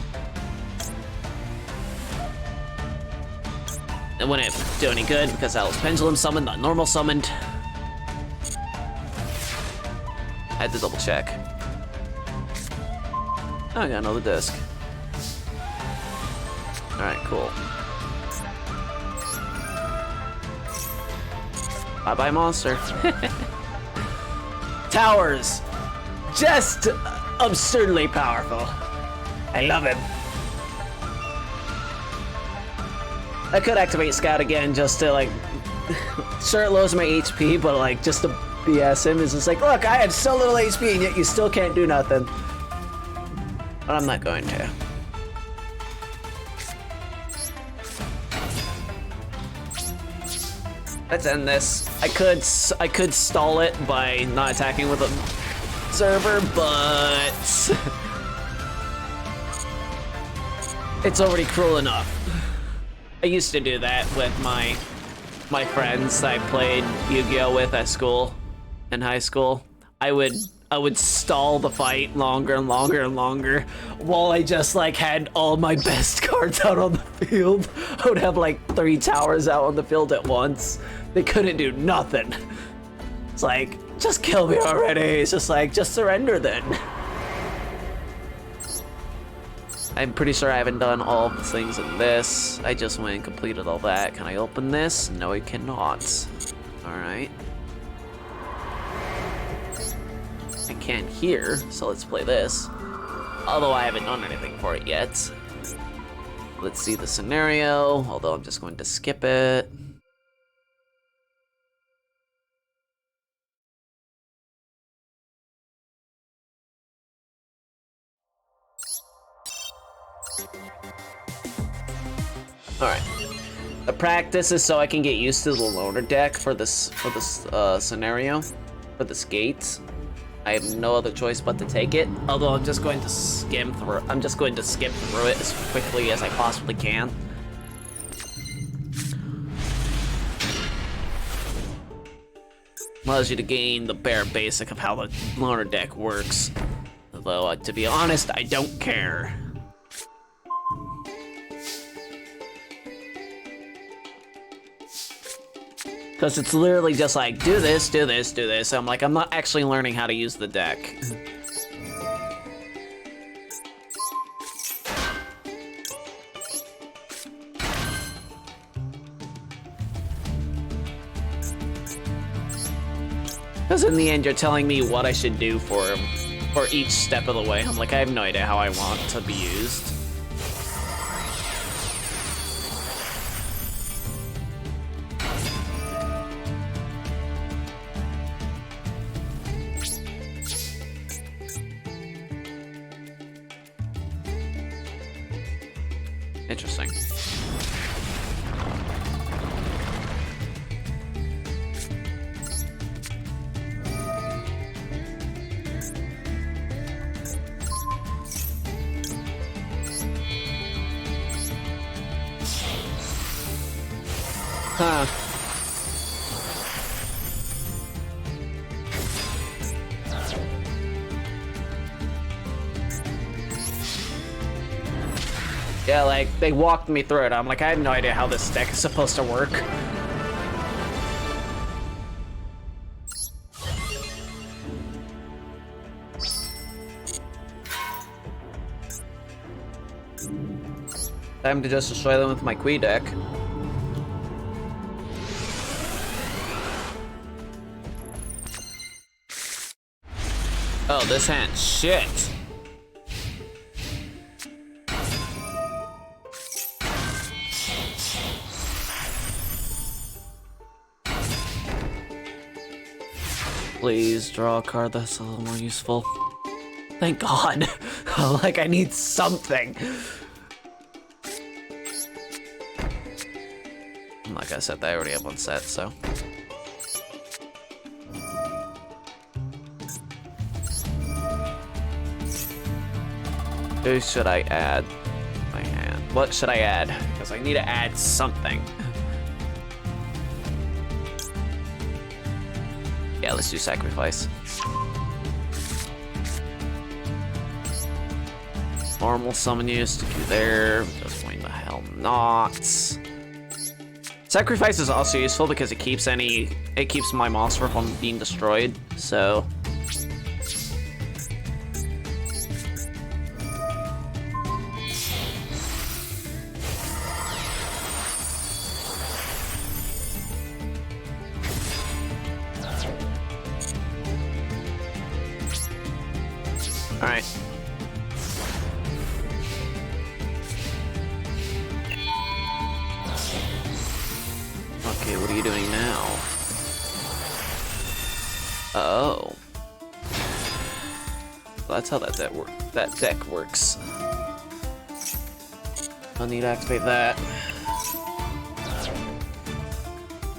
[SPEAKER 1] It wouldn't do any good because that was Pendulum Summon, not normal summoned. I had to double check. Oh, I got another disc. Alright, cool. Bye-bye, monster. Towers! Just absurdly powerful. I love him. I could activate Scout again just to, like... Sure, it lowers my HP, but, like, just to BS him is just like, look, I have so little HP and yet you still can't do nothing. But I'm not going to. Let's end this. I could stall it by not attacking with a observer, but it's already cruel enough. I used to do that with my friends I played Yu-Gi-Oh with at school, in high school. I would stall the fight longer and longer and longer while I just like had all my best cards out on the field. I would have like 3 towers out on the field at once. They couldn't do nothing. It's like, just kill me already. It's just like, just surrender then. I'm pretty sure I haven't done all the things in this. I just went and completed all that. Can I open this? No, I cannot. All right. I can here, so let's play this. Although I haven't done anything for it yet. Let's see the scenario, although I'm just going to skip it. All right. The practice is so I can get used to the loner deck for this scenario, for this gate. I have no other choice but to take it. Although I'm just going to skip through it as quickly as I possibly can. Allows you to gain the bare basic of how the loner deck works. Although, to be honest, I don't care. Because it's literally just like, do this, do this, do this. I'm like, I'm not actually learning how to use the deck. Because in the end, you're telling me what I should do for each step of the way. I'm like, I have no idea how I want to be used. Interesting. Huh. Yeah, like, they walked me through it. I'm like, I have no idea how this deck is supposed to work. Time to just destroy them with my Qui deck. Oh, this hand, shit. Please draw a card that's a little more useful. Thank God. Like, I need something. Like I said, I already have one set, so. Who should I add? My hand. What should I add? Because I need to add something. Yeah, let's do sacrifice. Normal summon you, stick you there. Just why the hell not? Sacrifice is also useful because it keeps my monster from being destroyed. So. Alright. Okay, what are you doing now? Oh. That's how that deck works. I'll need to activate that.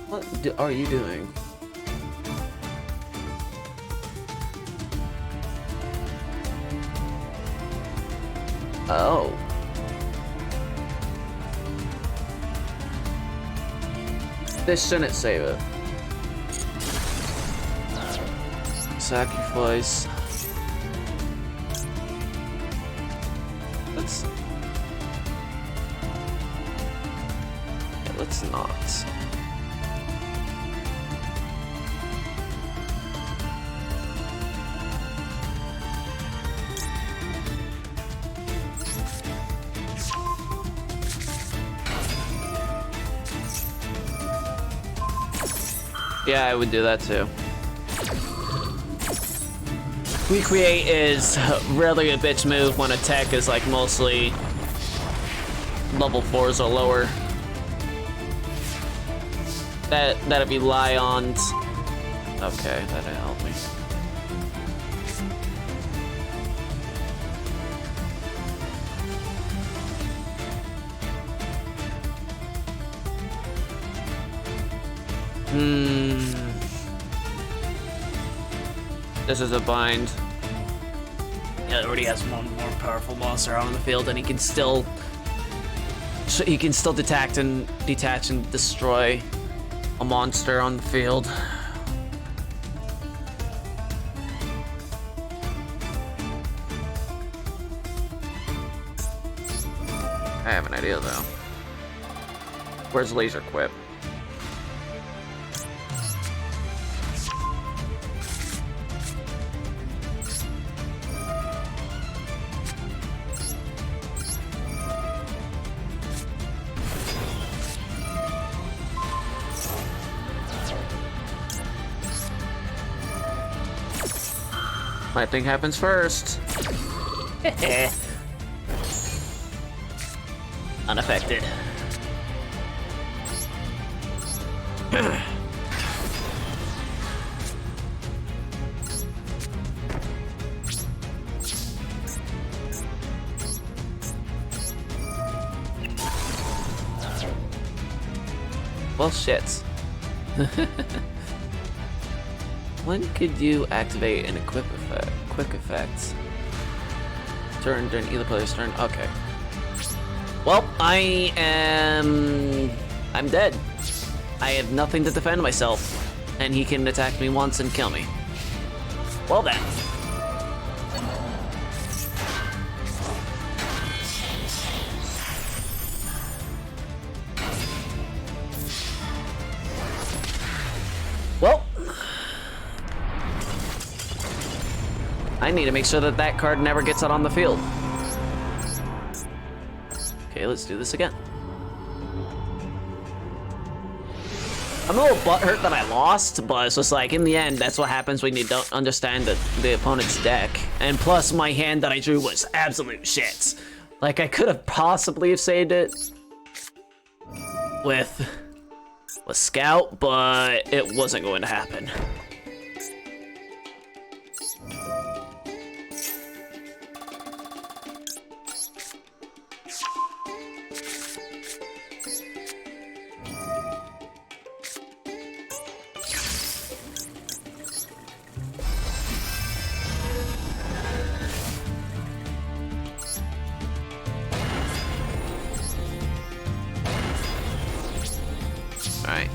[SPEAKER 1] What are you doing? Oh. This shouldn't save it. Sacrifice. Let's not. Yeah, I would do that too. Recreate is really a bitch move when attack is like mostly level 4s or lower. That'd be Lions. Okay, that'd help me. This is a bind. Yeah, it already has one more powerful monster out on the field, and he can still detach and destroy a monster on the field. I have an idea though. Where's Laser Quip? My thing happens first. Unaffected. Well, shit. When could you activate an quick effect? Turn during either player's turn. Okay. Well, I'm dead. I have nothing to defend myself, and he can attack me once and kill me. Well then. Well, I need to make sure that that card never gets out on the field. Okay, let's do this again. I'm a little butthurt that I lost, but it's just like, in the end, that's what happens when you don't understand the opponent's deck. And plus, my hand that I drew was absolute shit. Like, I could have possibly have saved it with Scout, but it wasn't going to happen. Alright.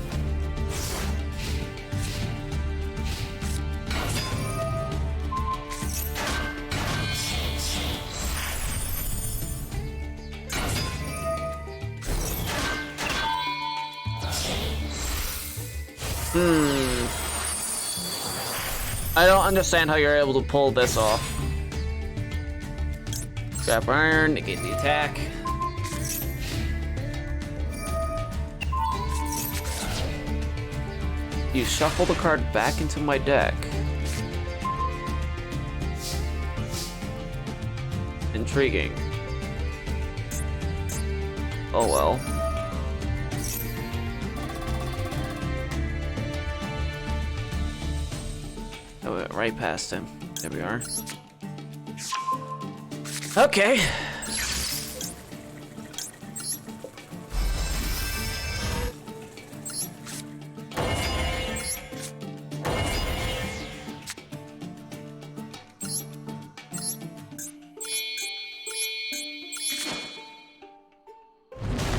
[SPEAKER 1] I don't understand how you're able to pull this off. Grab iron, negate the attack. You shuffle the card back into my deck. Intriguing. Oh well. I went right past him. There we are. Okay.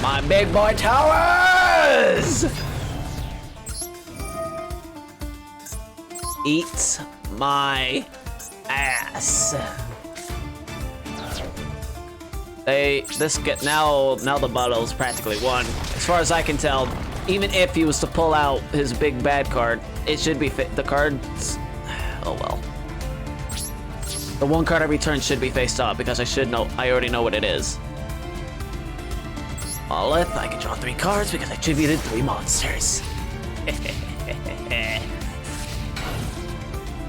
[SPEAKER 1] My big boy towers! Eat my ass. Now the battle's practically won. As far as I can tell, even if he was to pull out his big bad card, it should be the cards. Oh well. The one card I return should be faced up because I already know what it is. Monolith, I can draw 3 cards because I tributed 3 monsters.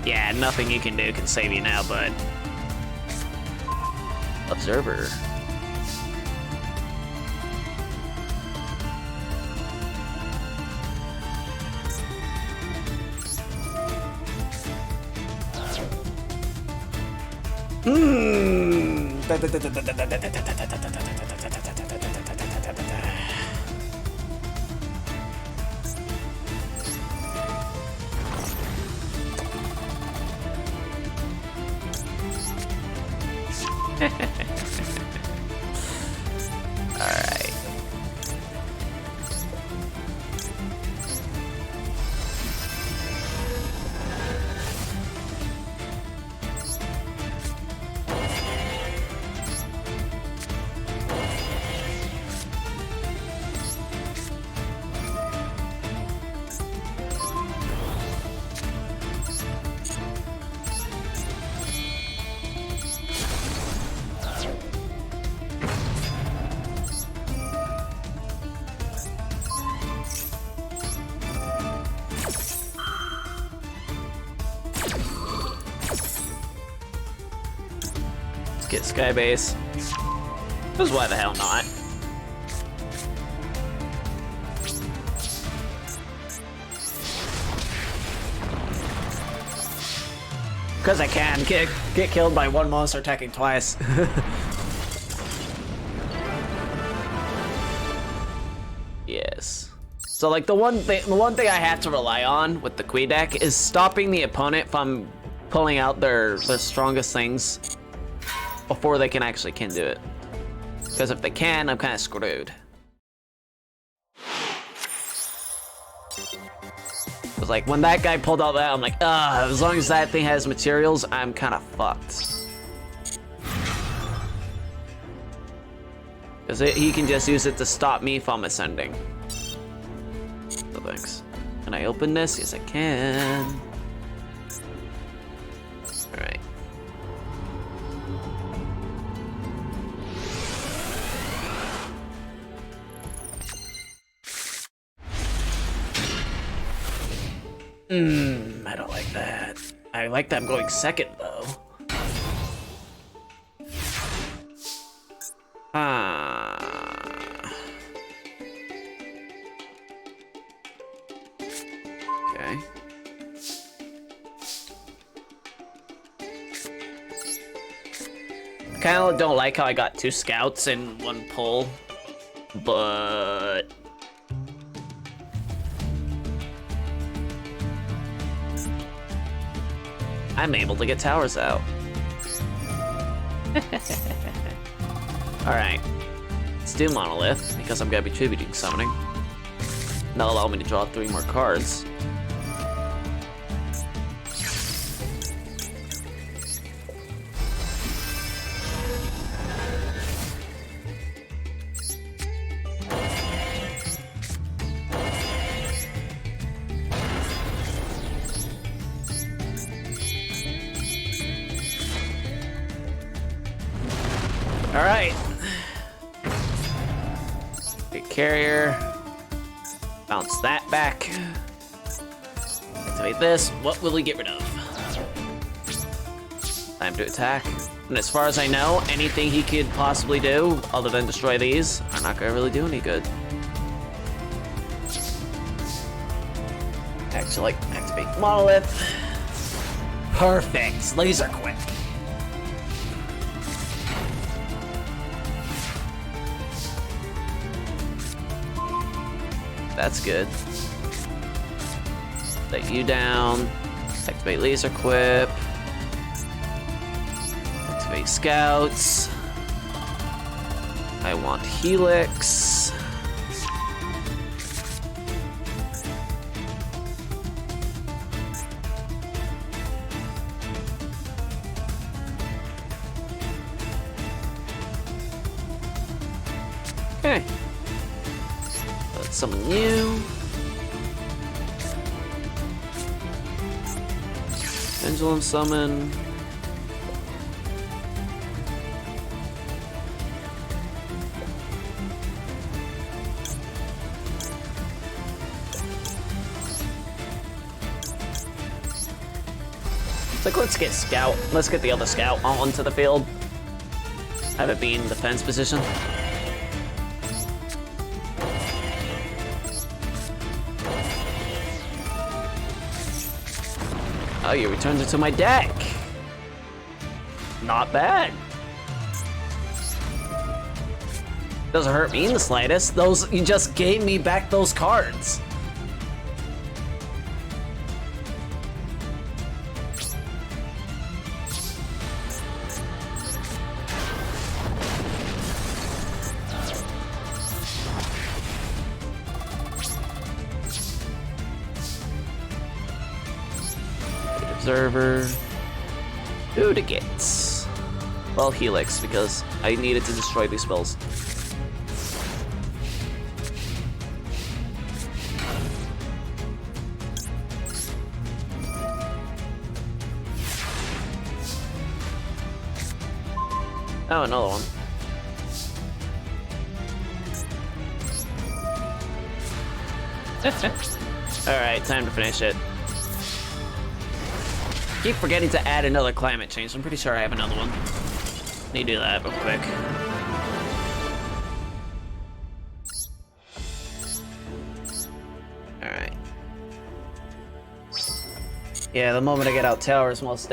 [SPEAKER 1] Yeah, nothing you can do can save you now, bud. Observer. Get Skybase. Because why the hell not? Because I can get killed by one monster attacking twice. Yes. So like the one thing I have to rely on with the Kui deck is stopping the opponent from pulling out their strongest things before they can do it. Because if they can, I'm kind of screwed. It's like when that guy pulled out that, I'm like, as long as that thing has materials, I'm kind of fucked. Because he can just use it to stop me from ascending. So thanks. Can I open this? Yes, I can. Alright. I don't like that. I like that I'm going second, though. Okay. I kind of don't like how I got 2 scouts in one pull, but I'm able to get towers out. Alright. Let's do Monolith, because I'm gonna be tributing summoning. That'll allow me to draw 3 more cards. Alright. Big carrier. Bounce that back. Activate this. What will we get rid of? Time to attack. And as far as I know, anything he could possibly do, other than destroy these, are not gonna really do any good. Actually, activate Monolith. Perfect. Laser quick. That's good. Let you down. Activate Laser Quip. Activate Scouts. I want Helix. Okay. Let's summon you. Pendulum Summon. It's like, let's get Scout. Let's get the other Scout onto the field. Have it be in defense position. Oh, you returned it to my deck. Not bad. Doesn't hurt me in the slightest. Those, you just gave me back those cards. Observer. Who to get? Well, Helix, because I needed to destroy these spells. Oh, another one. Alright, time to finish it. Keep forgetting to add another climate change. I'm pretty sure I have another one. Need to do that real quick. Alright. Yeah, the moment I get out towers, most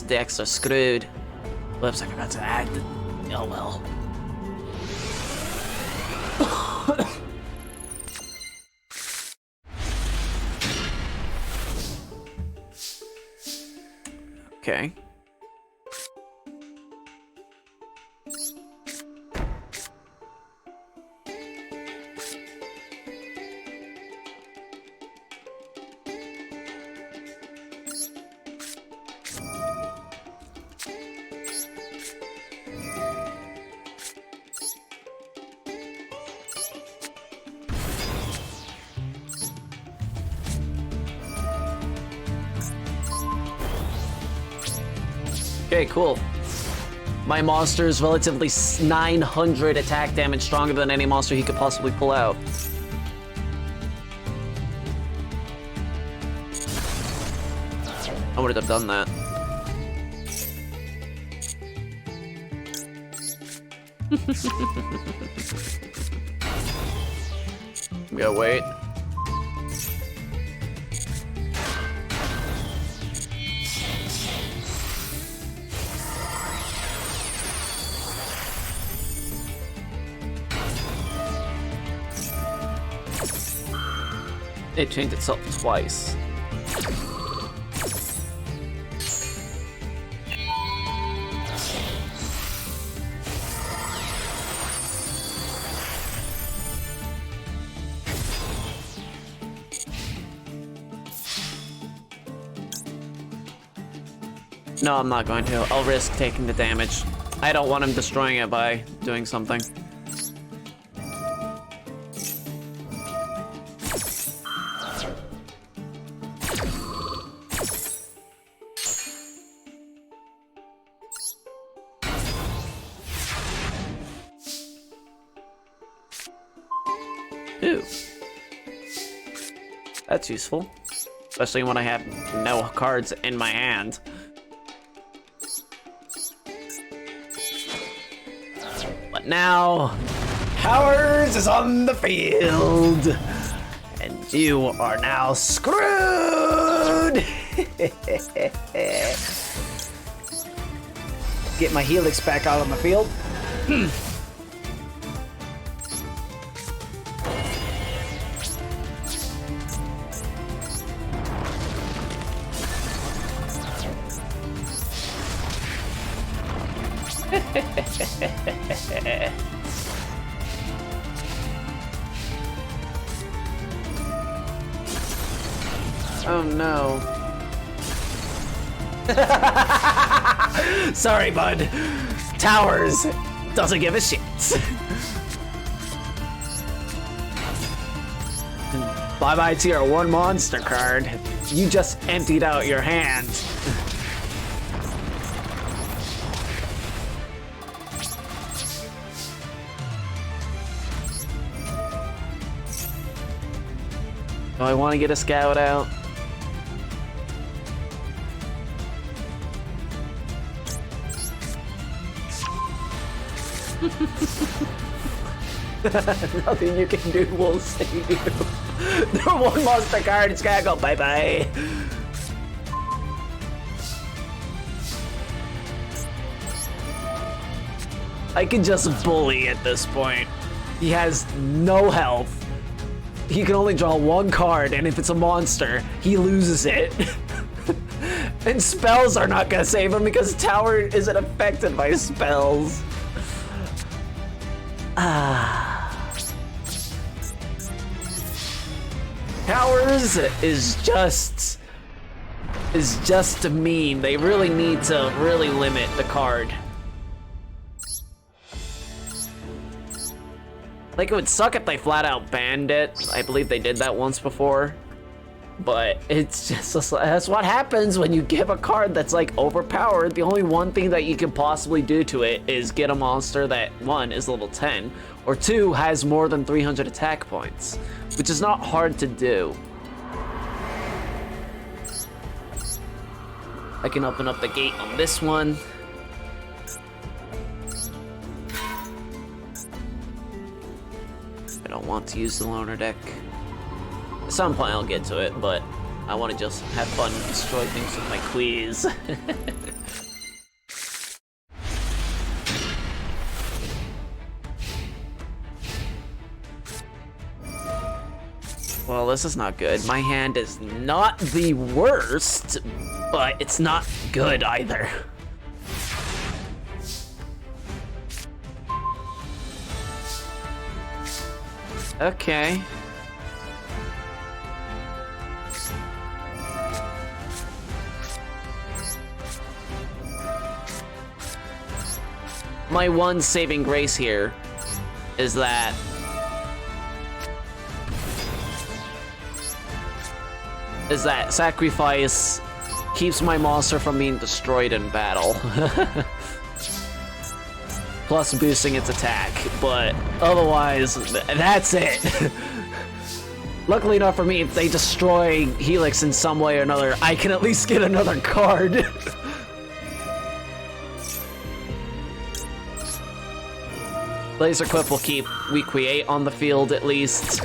[SPEAKER 1] decks are screwed. Whoops, I forgot to add. Oh well. Okay. Okay, cool. My monster is relatively 900 attack damage, stronger than any monster he could possibly pull out. I would have done that. We gotta wait. It changed itself twice. No, I'm not going to. I'll risk taking the damage. I don't want him destroying it by doing something. Ooh. That's useful. Especially when I have no cards in my hand. But now, Powers is on the field. And you are now screwed!
[SPEAKER 2] Get my Helix back out on the field.
[SPEAKER 1] Oh no. Sorry, bud. Towers doesn't give a shit. Bye-bye to your one monster card. You just emptied out your hand. Do I want to get a scout out? Nothing you can do will save you. No one monster card, it's gotta go bye-bye. I can just bully at this point. He has no health. He can only draw one card, and if it's a monster, he loses it. And spells are not gonna save him because Tower isn't affected by spells. Towers is just mean. They really need to really limit the card. Like, it would suck if they flat out banned it. I believe they did that once before. But it's just, that's what happens when you give a card that's like overpowered. The only one thing that you can possibly do to it is get a monster that, one, is level 10, or two, has more than 300 attack points, which is not hard to do. I can open up the gate on this one. don't want to use the loner deck. At some point I'll get to it, but I want to just have fun and destroy things with my quiz. Well, this is not good. My hand is not the worst, but it's not good either. Okay. My one saving grace here is that sacrifice keeps my monster from being destroyed in battle. Plus boosting its attack, but otherwise, that's it. Luckily enough for me, if they destroy Helix in some way or another, I can at least get another card. Laser Clip will keep Weak 8 on the field at least.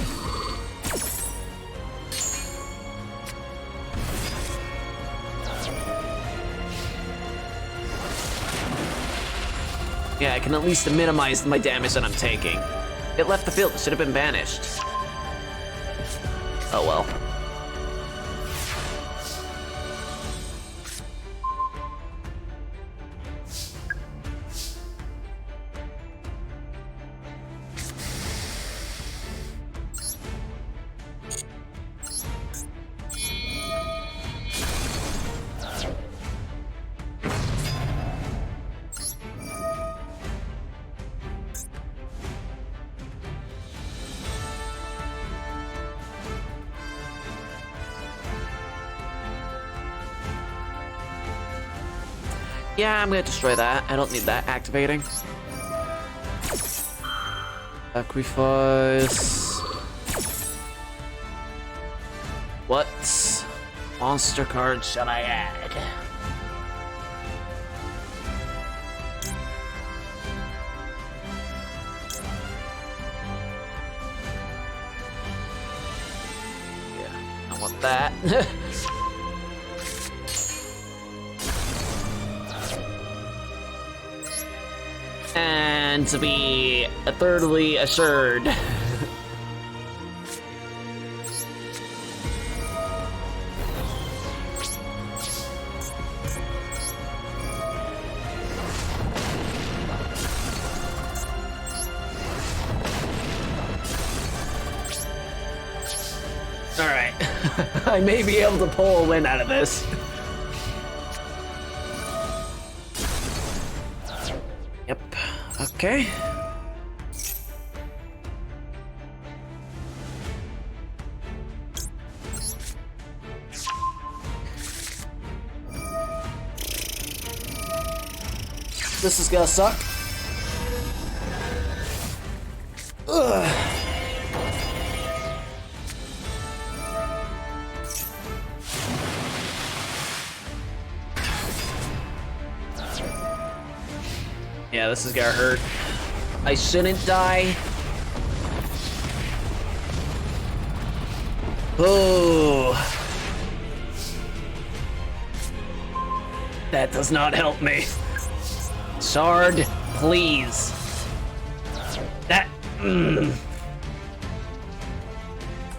[SPEAKER 1] Yeah, I can at least minimize my damage that I'm taking. It left the field, it should have been banished. Oh well. Yeah, I'm gonna destroy that. I don't need that activating. Sacrifice. What monster card should I add? Yeah, I want that. And to be thirdly assured. Alright. I may be able to pull a win out of this. Yep. Okay. This is gonna suck. Ugh. Yeah, this is gonna hurt. I shouldn't die. Oh. That does not help me. Shard, please. That...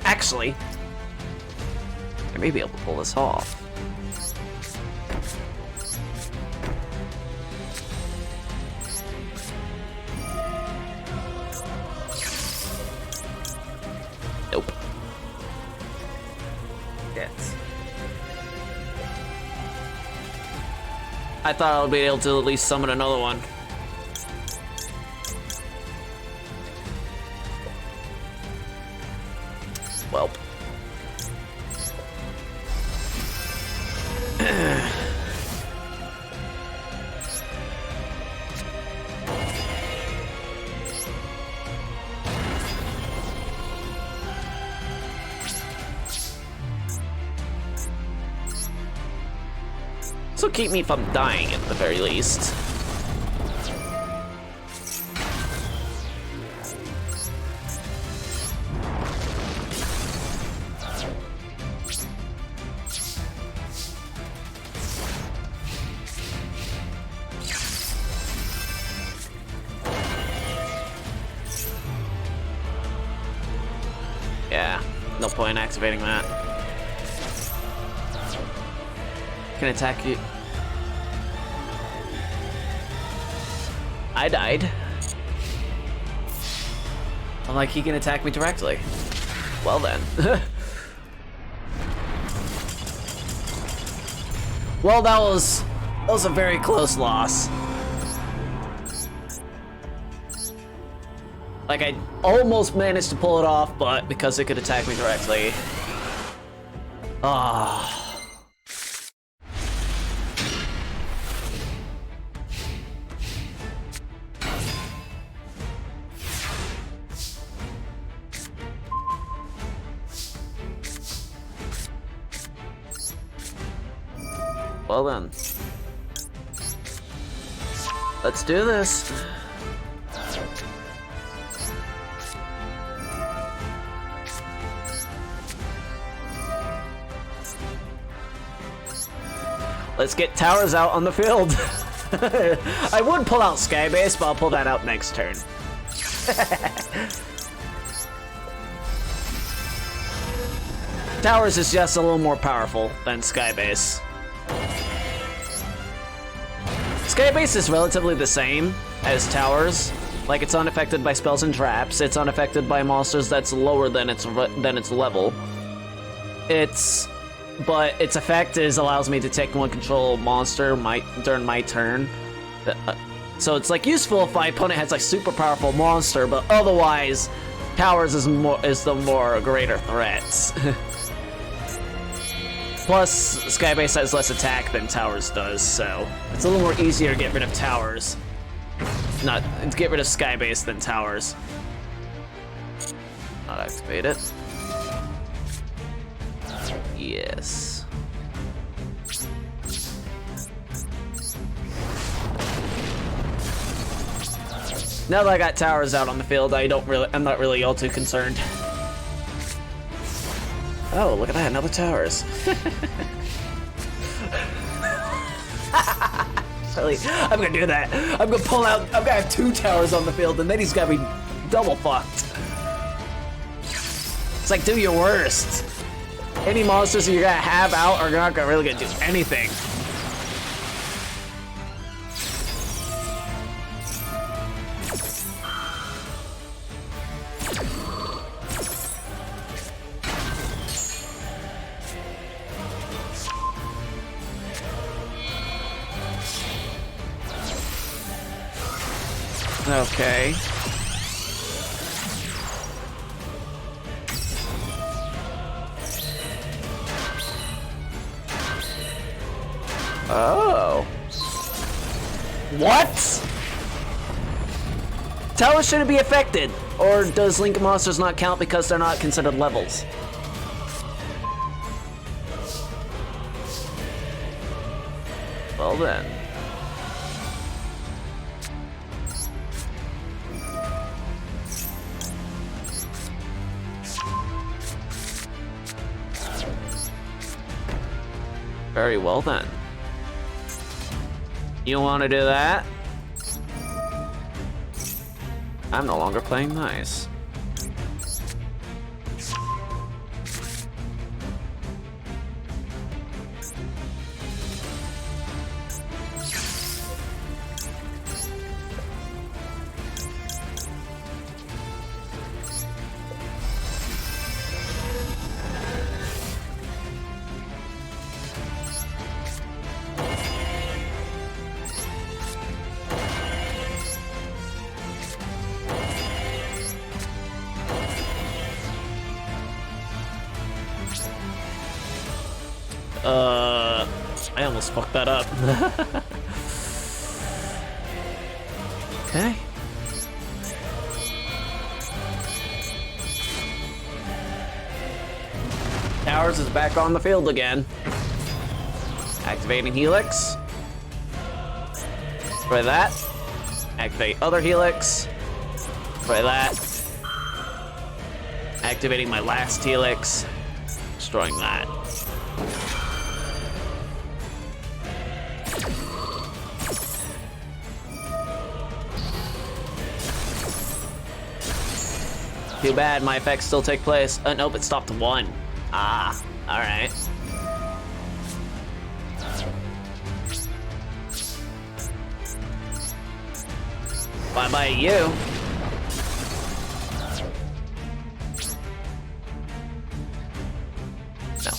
[SPEAKER 1] Actually, I may be able to pull this off. Nope. Yes. I thought I would be able to at least summon another one. Welp. So keep me from dying at the very least. point in activating that. Can attack you. I died. I'm like, he can attack me directly. Well then. Well, that was a very close loss. Like, I almost managed to pull it off, but because it could attack me directly. Ah. Well then. Let's do this. Let's get towers out on the field. I would pull out Skybase, but I'll pull that out next turn. Towers is just a little more powerful than Skybase. Skybase is relatively the same as Towers. Like, it's unaffected by spells and traps. It's unaffected by monsters that's lower than its level. But its effect is allows me to take one control monster during my turn. So it's like useful if my opponent has like super powerful monster, but otherwise, Towers is the more greater threats. Plus, Skybase has less attack than Towers does, so it's a little more easier to get rid of Towers. Not to get rid of Skybase than Towers. Not activate it. Yes. Now that I got Towers out on the field, I'm not really all too concerned. Oh, look at that, another Towers. Really, I'm gonna do that. I'm gonna pull out, I'm gonna have 2 Towers on the field, and then he's gonna be double fucked. It's like, do your worst. Any monsters that you're gonna have out are not really gonna do anything. Okay. Oh. What? Towers shouldn't be affected. Or does Link monsters not count because they're not considered levels? Well then. Very well then. You want to do that? I'm no longer playing nice. I almost fucked that up. Okay. Towers is back on the field again. Activating Helix. Try that. Activate other Helix. Try that. Activating my last Helix. Destroying that. Too bad, my effects still take place. Nope, it stopped 1. Ah, alright. Bye-bye, you. No.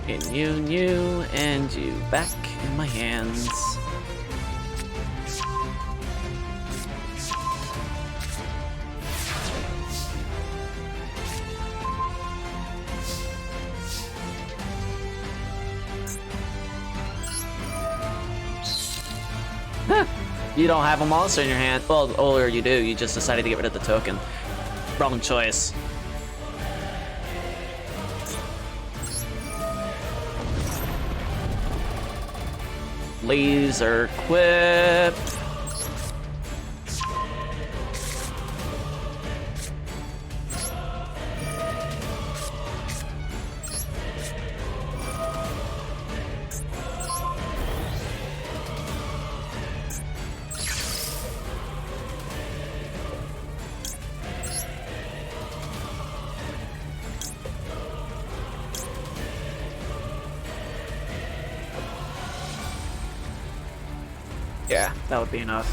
[SPEAKER 1] And you, and you back in my hands. You don't have a monster in your hand. Well, or you do. You just decided to get rid of the token. Wrong choice. Laser quip. Yeah, that would be enough.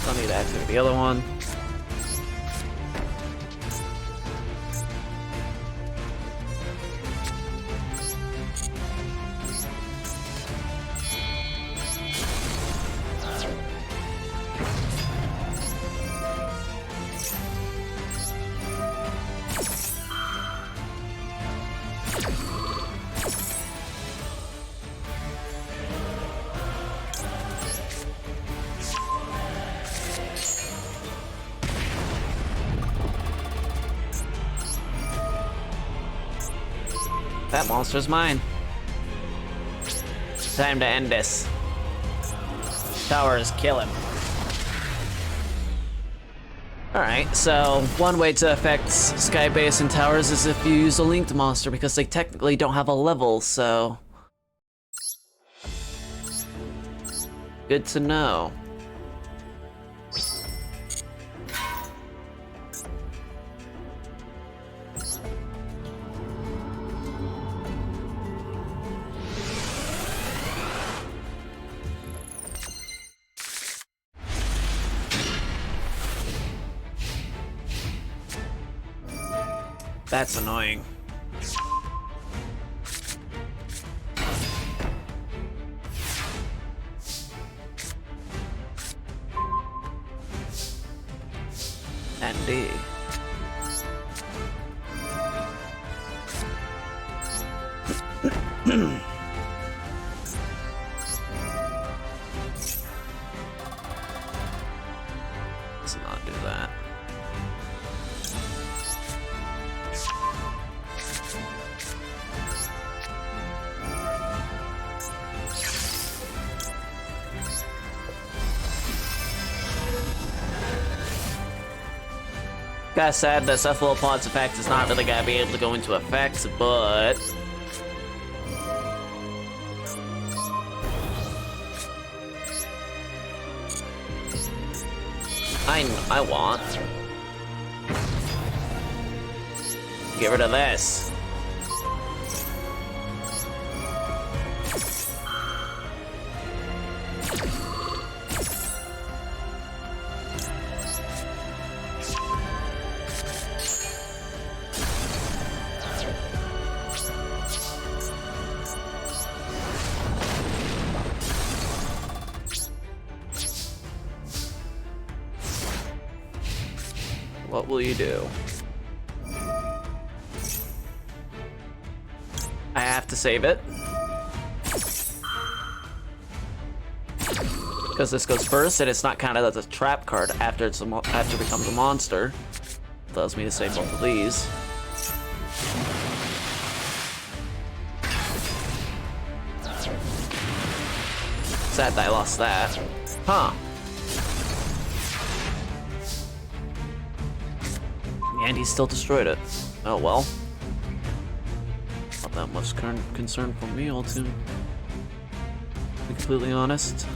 [SPEAKER 1] Don't need to activate the other one. That monster's mine. Time to end this. Towers, kill him. Alright, so one way to affect Skybase and Towers is if you use a linked monster, because they technically don't have a level, so... Good to know. That's annoying. Andy. Let's not do that. Kinda sad that Cephalopod's effect is not really gonna be able to go into effects, but... I want. Get rid of this. What will you do? to save it. Because this goes first, and it's not counted as a trap card after it becomes a monster. Allows me to save both of these. Sad that I lost that. Huh. And he still destroyed it. Oh well. Not that much concern for me, all to be completely honest.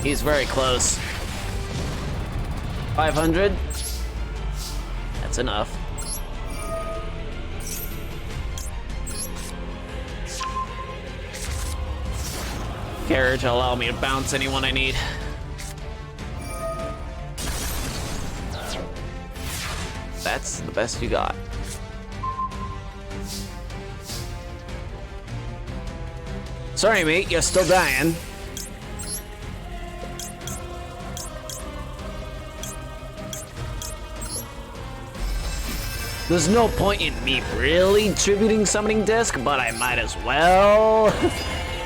[SPEAKER 1] He's very close. 500. That's enough. Carriage will allow me to bounce anyone I need. That's the best you got. Sorry, mate, you're still dying. There's no point in me really tributing Summoning Disc, but I might as well,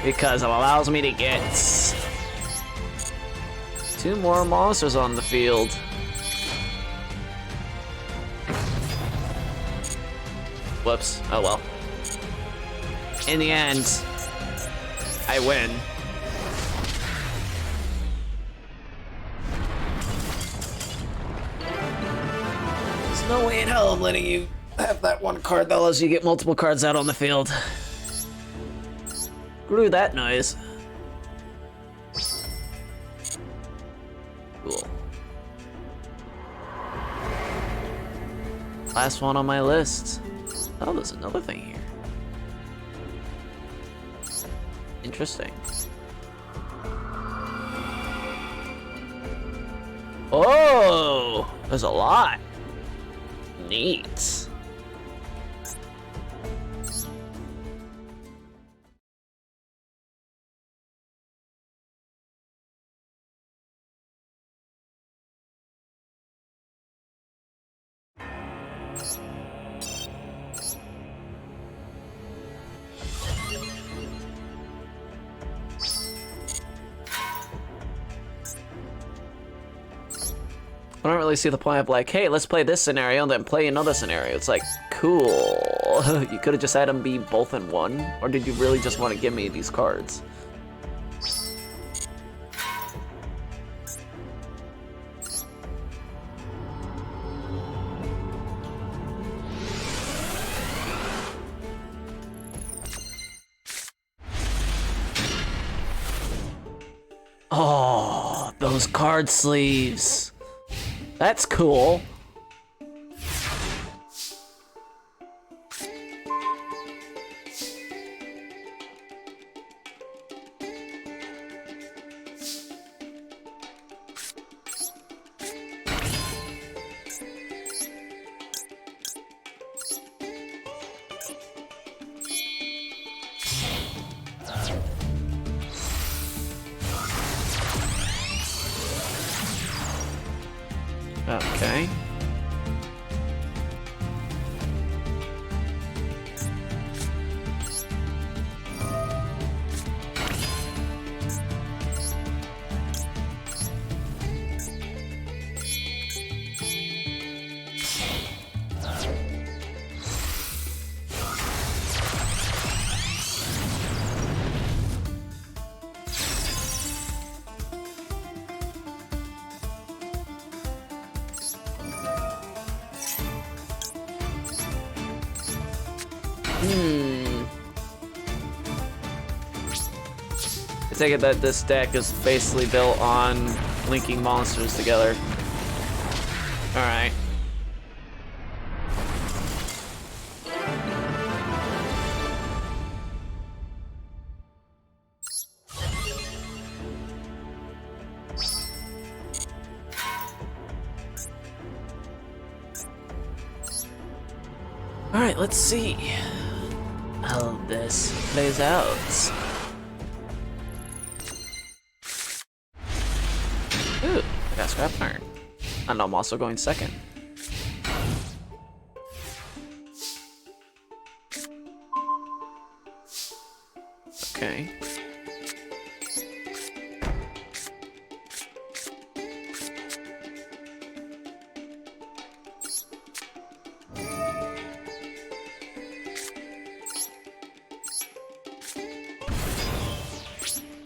[SPEAKER 1] because it allows me to get 2 more monsters on the field. Whoops, oh well. In the end, I win. No way in hell I'm letting you have that one card that lets you get multiple cards out on the field. Screw that noise. Cool. Last one on my list. Oh, there's another thing here. Interesting. Oh, there's a lot. Neat. I don't really see the point of like, hey, let's play this scenario and then play another scenario. It's like, cool. You could have just had them be both in one, or did you really just want to give me these cards? Oh, those card sleeves. That's cool. Okay. I take it that this deck is basically built on linking monsters together. Alright. Alright, let's see how this plays out. Ooh, I got scrap iron. And I'm also going second. Okay.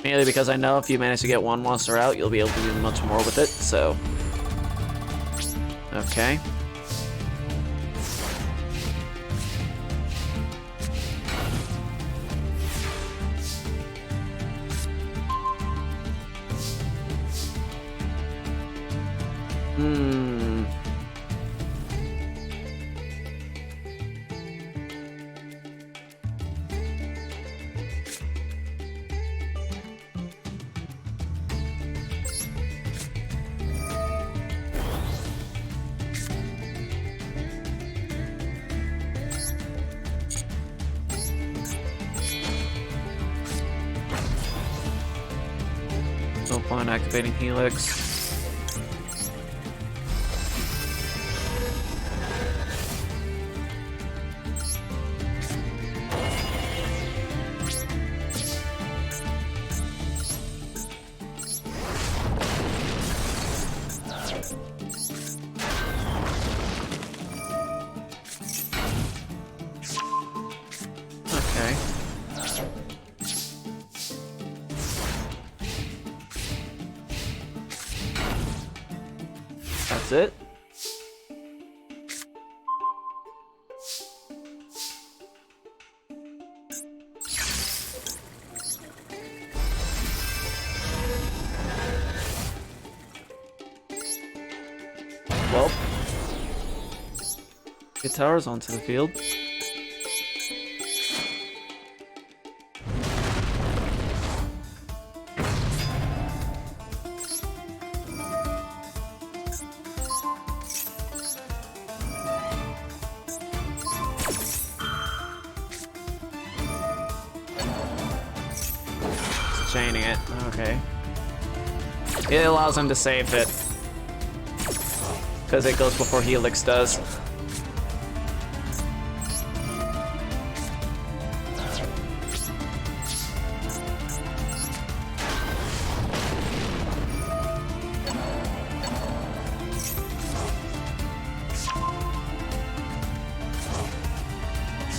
[SPEAKER 1] Mainly because I know if you manage to get one monster out, you'll be able to do much more with it, so... Okay. No point activating Helix. Okay. That's it. Well, get towers onto the field. Chaining it. Okay. It allows him to save it. Because it goes before Helix does.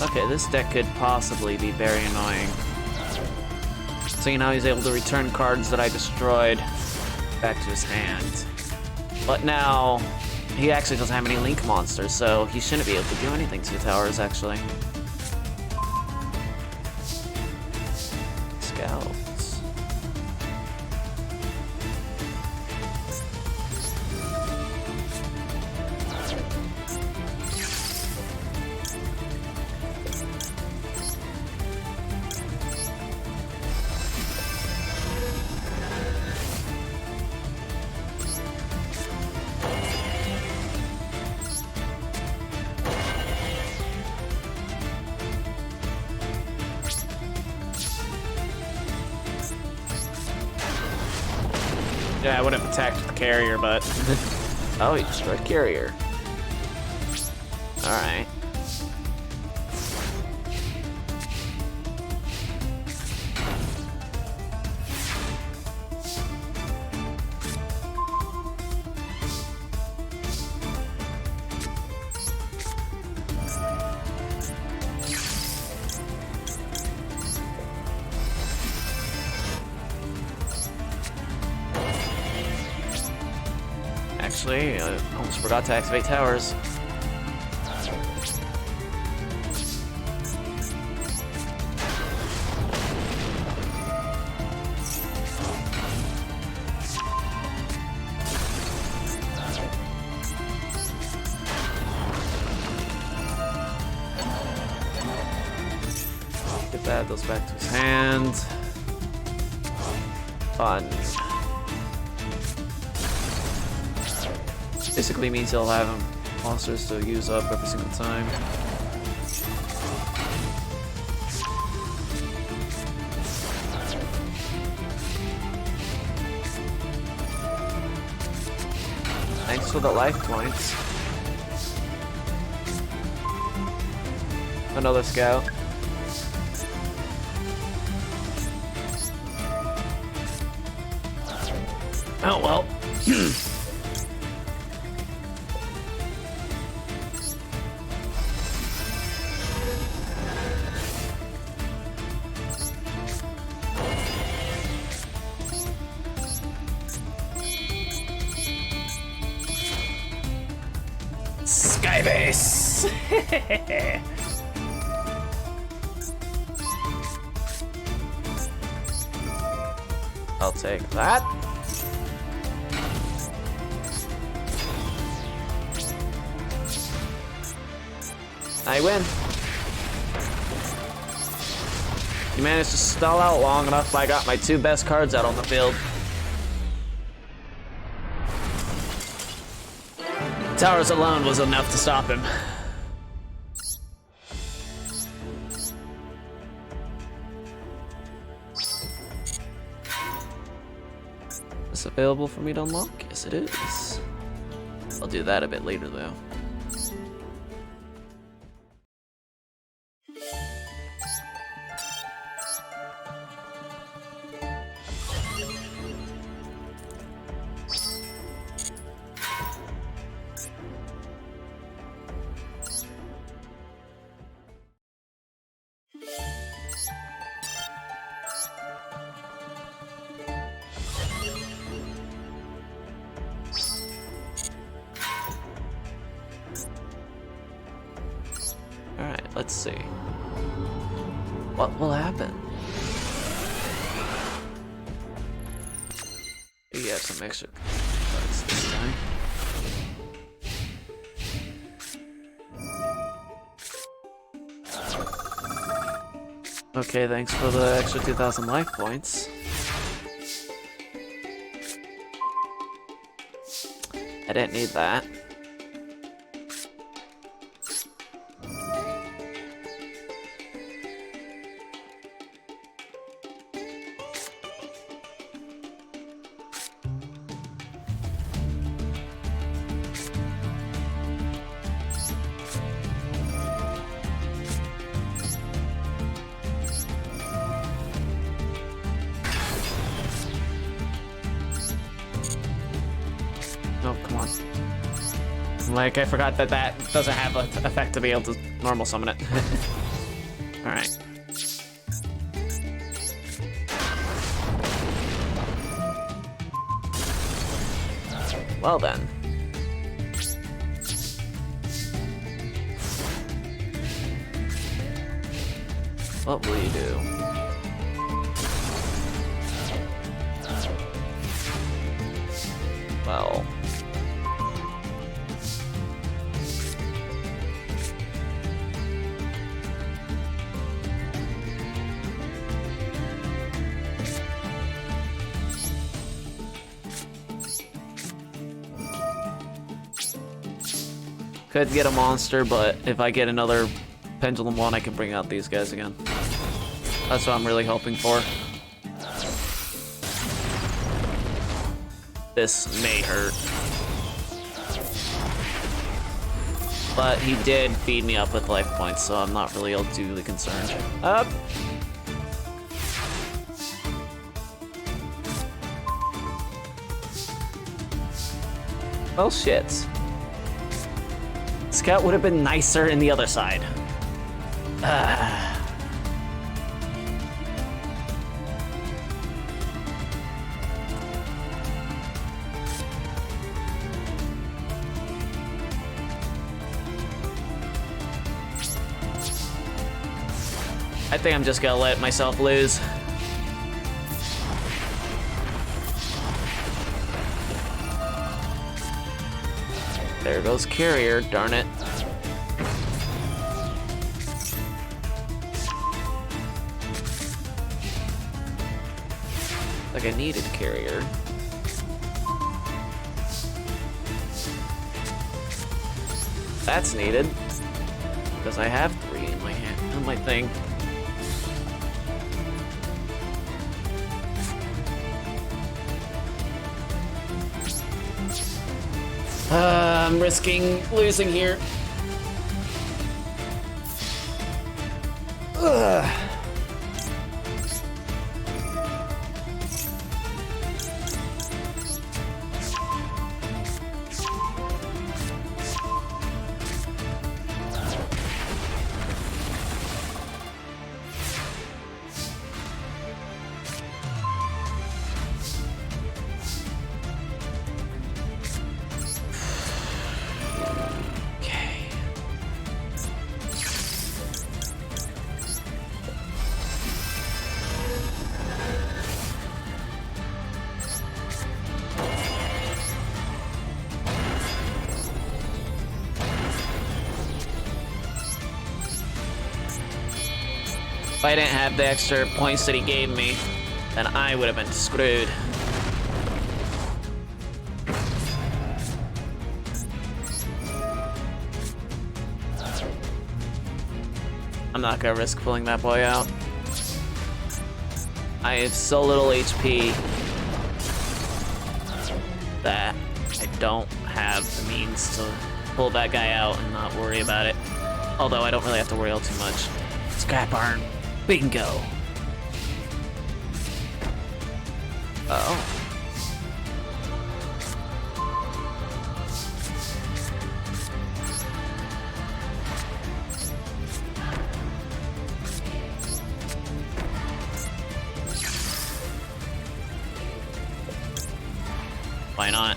[SPEAKER 1] Okay, this deck could possibly be very annoying. So now he's able to return cards that I destroyed back to his hand. But now, he actually doesn't have any link monsters, so he shouldn't be able to do anything to the towers, actually. Scouts. Yeah, I would have attacked with the carrier, but... Oh, he destroyed carrier. Alright. Actually, I almost forgot to activate towers. Get that, those back to his hand. Fun. Basically means he'll have monsters to use up every single time. Thanks for the life points. Another scout. Oh well. Skybase! I'll take that. I win. You managed to stall out long enough, I got my 2 best cards out on the field. Towers alone was enough to stop him. Is this available for me to unlock? Yes, it is. I'll do that a bit later, though. Alright, let's see. What will happen? You have some extra cards this time. Okay, thanks for the extra 2,000 life points. I didn't need that. Oh, come on. Like, I forgot that that doesn't have an effect to be able to normal summon it. Alright. Well then. What will you do? Well... Could get a monster, but if I get another Pendulum one, I can bring out these guys again. That's what I'm really hoping for. This may hurt. But he did feed me up with life points, so I'm not really too concerned. Up! Well, shit. Scout would have been nicer in the other side. I think I'm just gonna let myself lose. There goes Carrier, darn it. Like I needed Carrier. That's needed. Because I have 3 in my hand, in my thing. I'm risking losing here.
[SPEAKER 2] Ugh.
[SPEAKER 1] If I didn't have the extra points that he gave me, then I would have been screwed. I'm not gonna risk pulling that boy out. I have so little HP that I don't have the means to pull that guy out and not worry about it. Although I don't really have to worry all too much. Scrap iron. Bingo. Oh. Why not?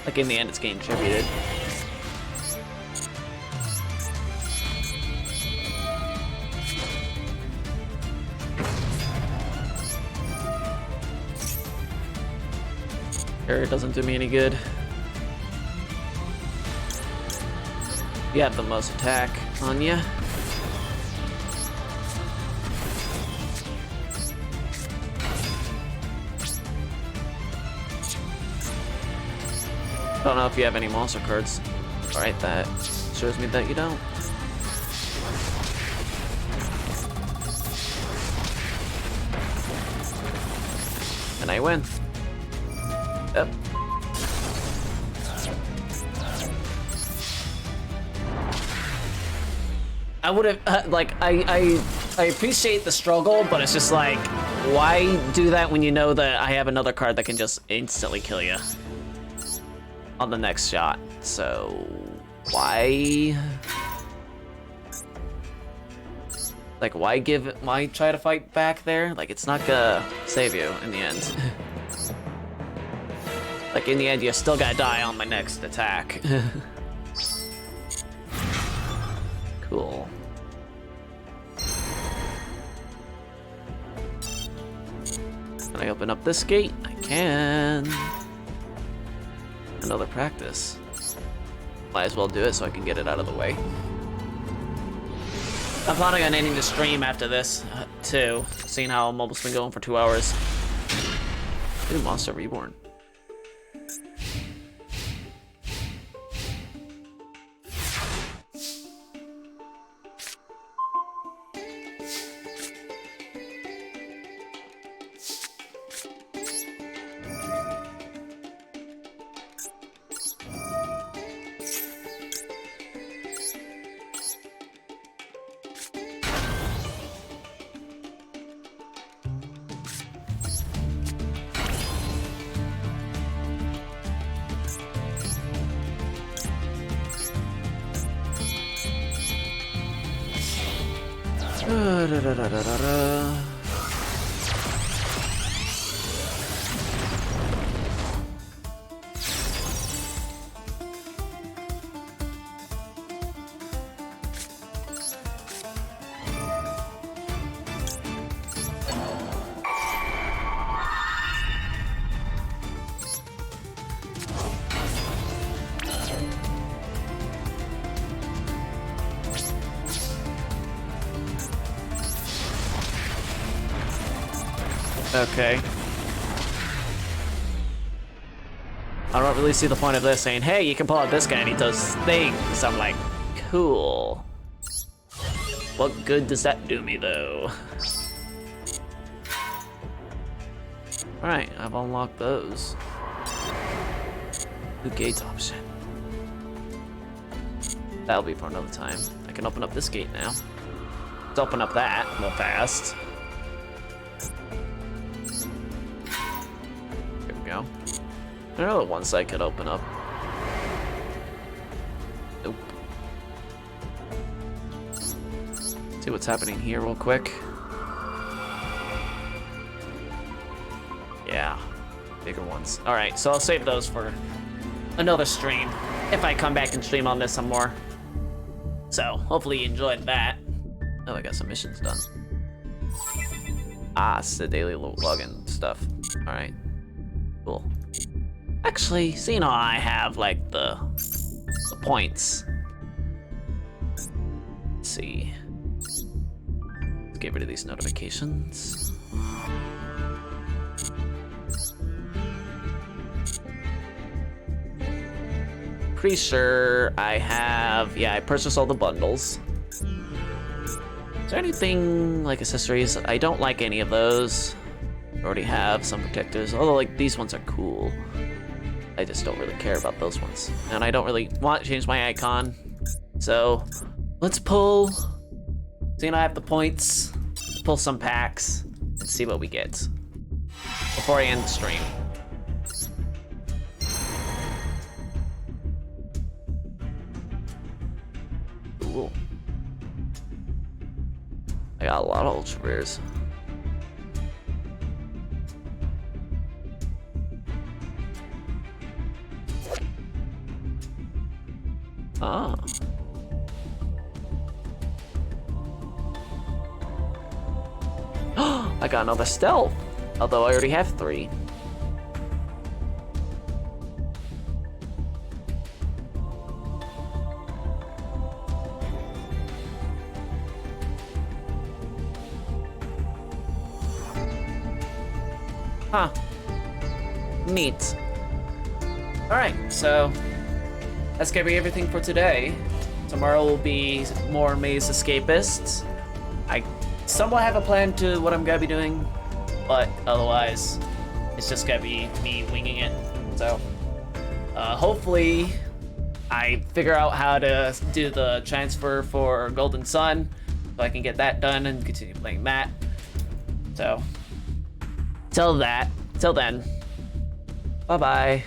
[SPEAKER 1] Like in the end, it's getting tributed. Sure, it doesn't do me any good. You have the most attack on you. Don't know if you have any monster cards. Alright, that shows me that you don't. And I win. Yep. I would have, like, I appreciate the struggle, but it's just like, why do that when you know that I have another card that can just instantly kill you on the next shot? So why? Like, why try to fight back there? Like, it's not gonna save you in the end. Like, in the end, you're still gonna die on my next attack. Cool. Can I open up this gate? I can. Another practice. Might as well do it so I can get it out of the way. I'm planning on ending the stream after this, too. Seeing how I'm almost been going for 2 hours. Ooh, Monster Reborn. Okay. I don't really see the point of this saying, hey, you can pull out this guy and he does things. I'm like, cool. What good does that do me, though? Alright, I've unlocked those. New gate option. That'll be for another time. I can open up this gate now. Let's open up that real fast. There we go. There are other ones I could open up. Nope. See what's happening here real quick. Yeah, bigger ones. All right, so I'll save those for another stream if I come back and stream on this some more. So hopefully you enjoyed that. Oh, I got some missions done. Ah, it's the daily login stuff. All right, cool. Actually, seeing how I have like the points. Let's see. Let's get rid of these notifications. Pretty sure I have, yeah, I purchased all the bundles. Is there anything like accessories? I don't like any of those. I already have some protectors, although like these ones are cool. I just don't really care about those ones. And I don't really want to change my icon. So let's pull, seeing I have the points, let's pull some packs and see what we get before I end the stream. Cool. I got a lot of ultra rares. Ah. I got another stealth, although I already have 3. Huh. Neat. Alright, so that's gonna be everything for today. Tomorrow will be more Maze Escapists. I somewhat have a plan to what I'm gonna be doing, but otherwise, it's just gonna be me winging it. So, hopefully, I figure out how to do the transfer for Golden Sun, so I can get that done and continue playing that. So, till then, bye-bye.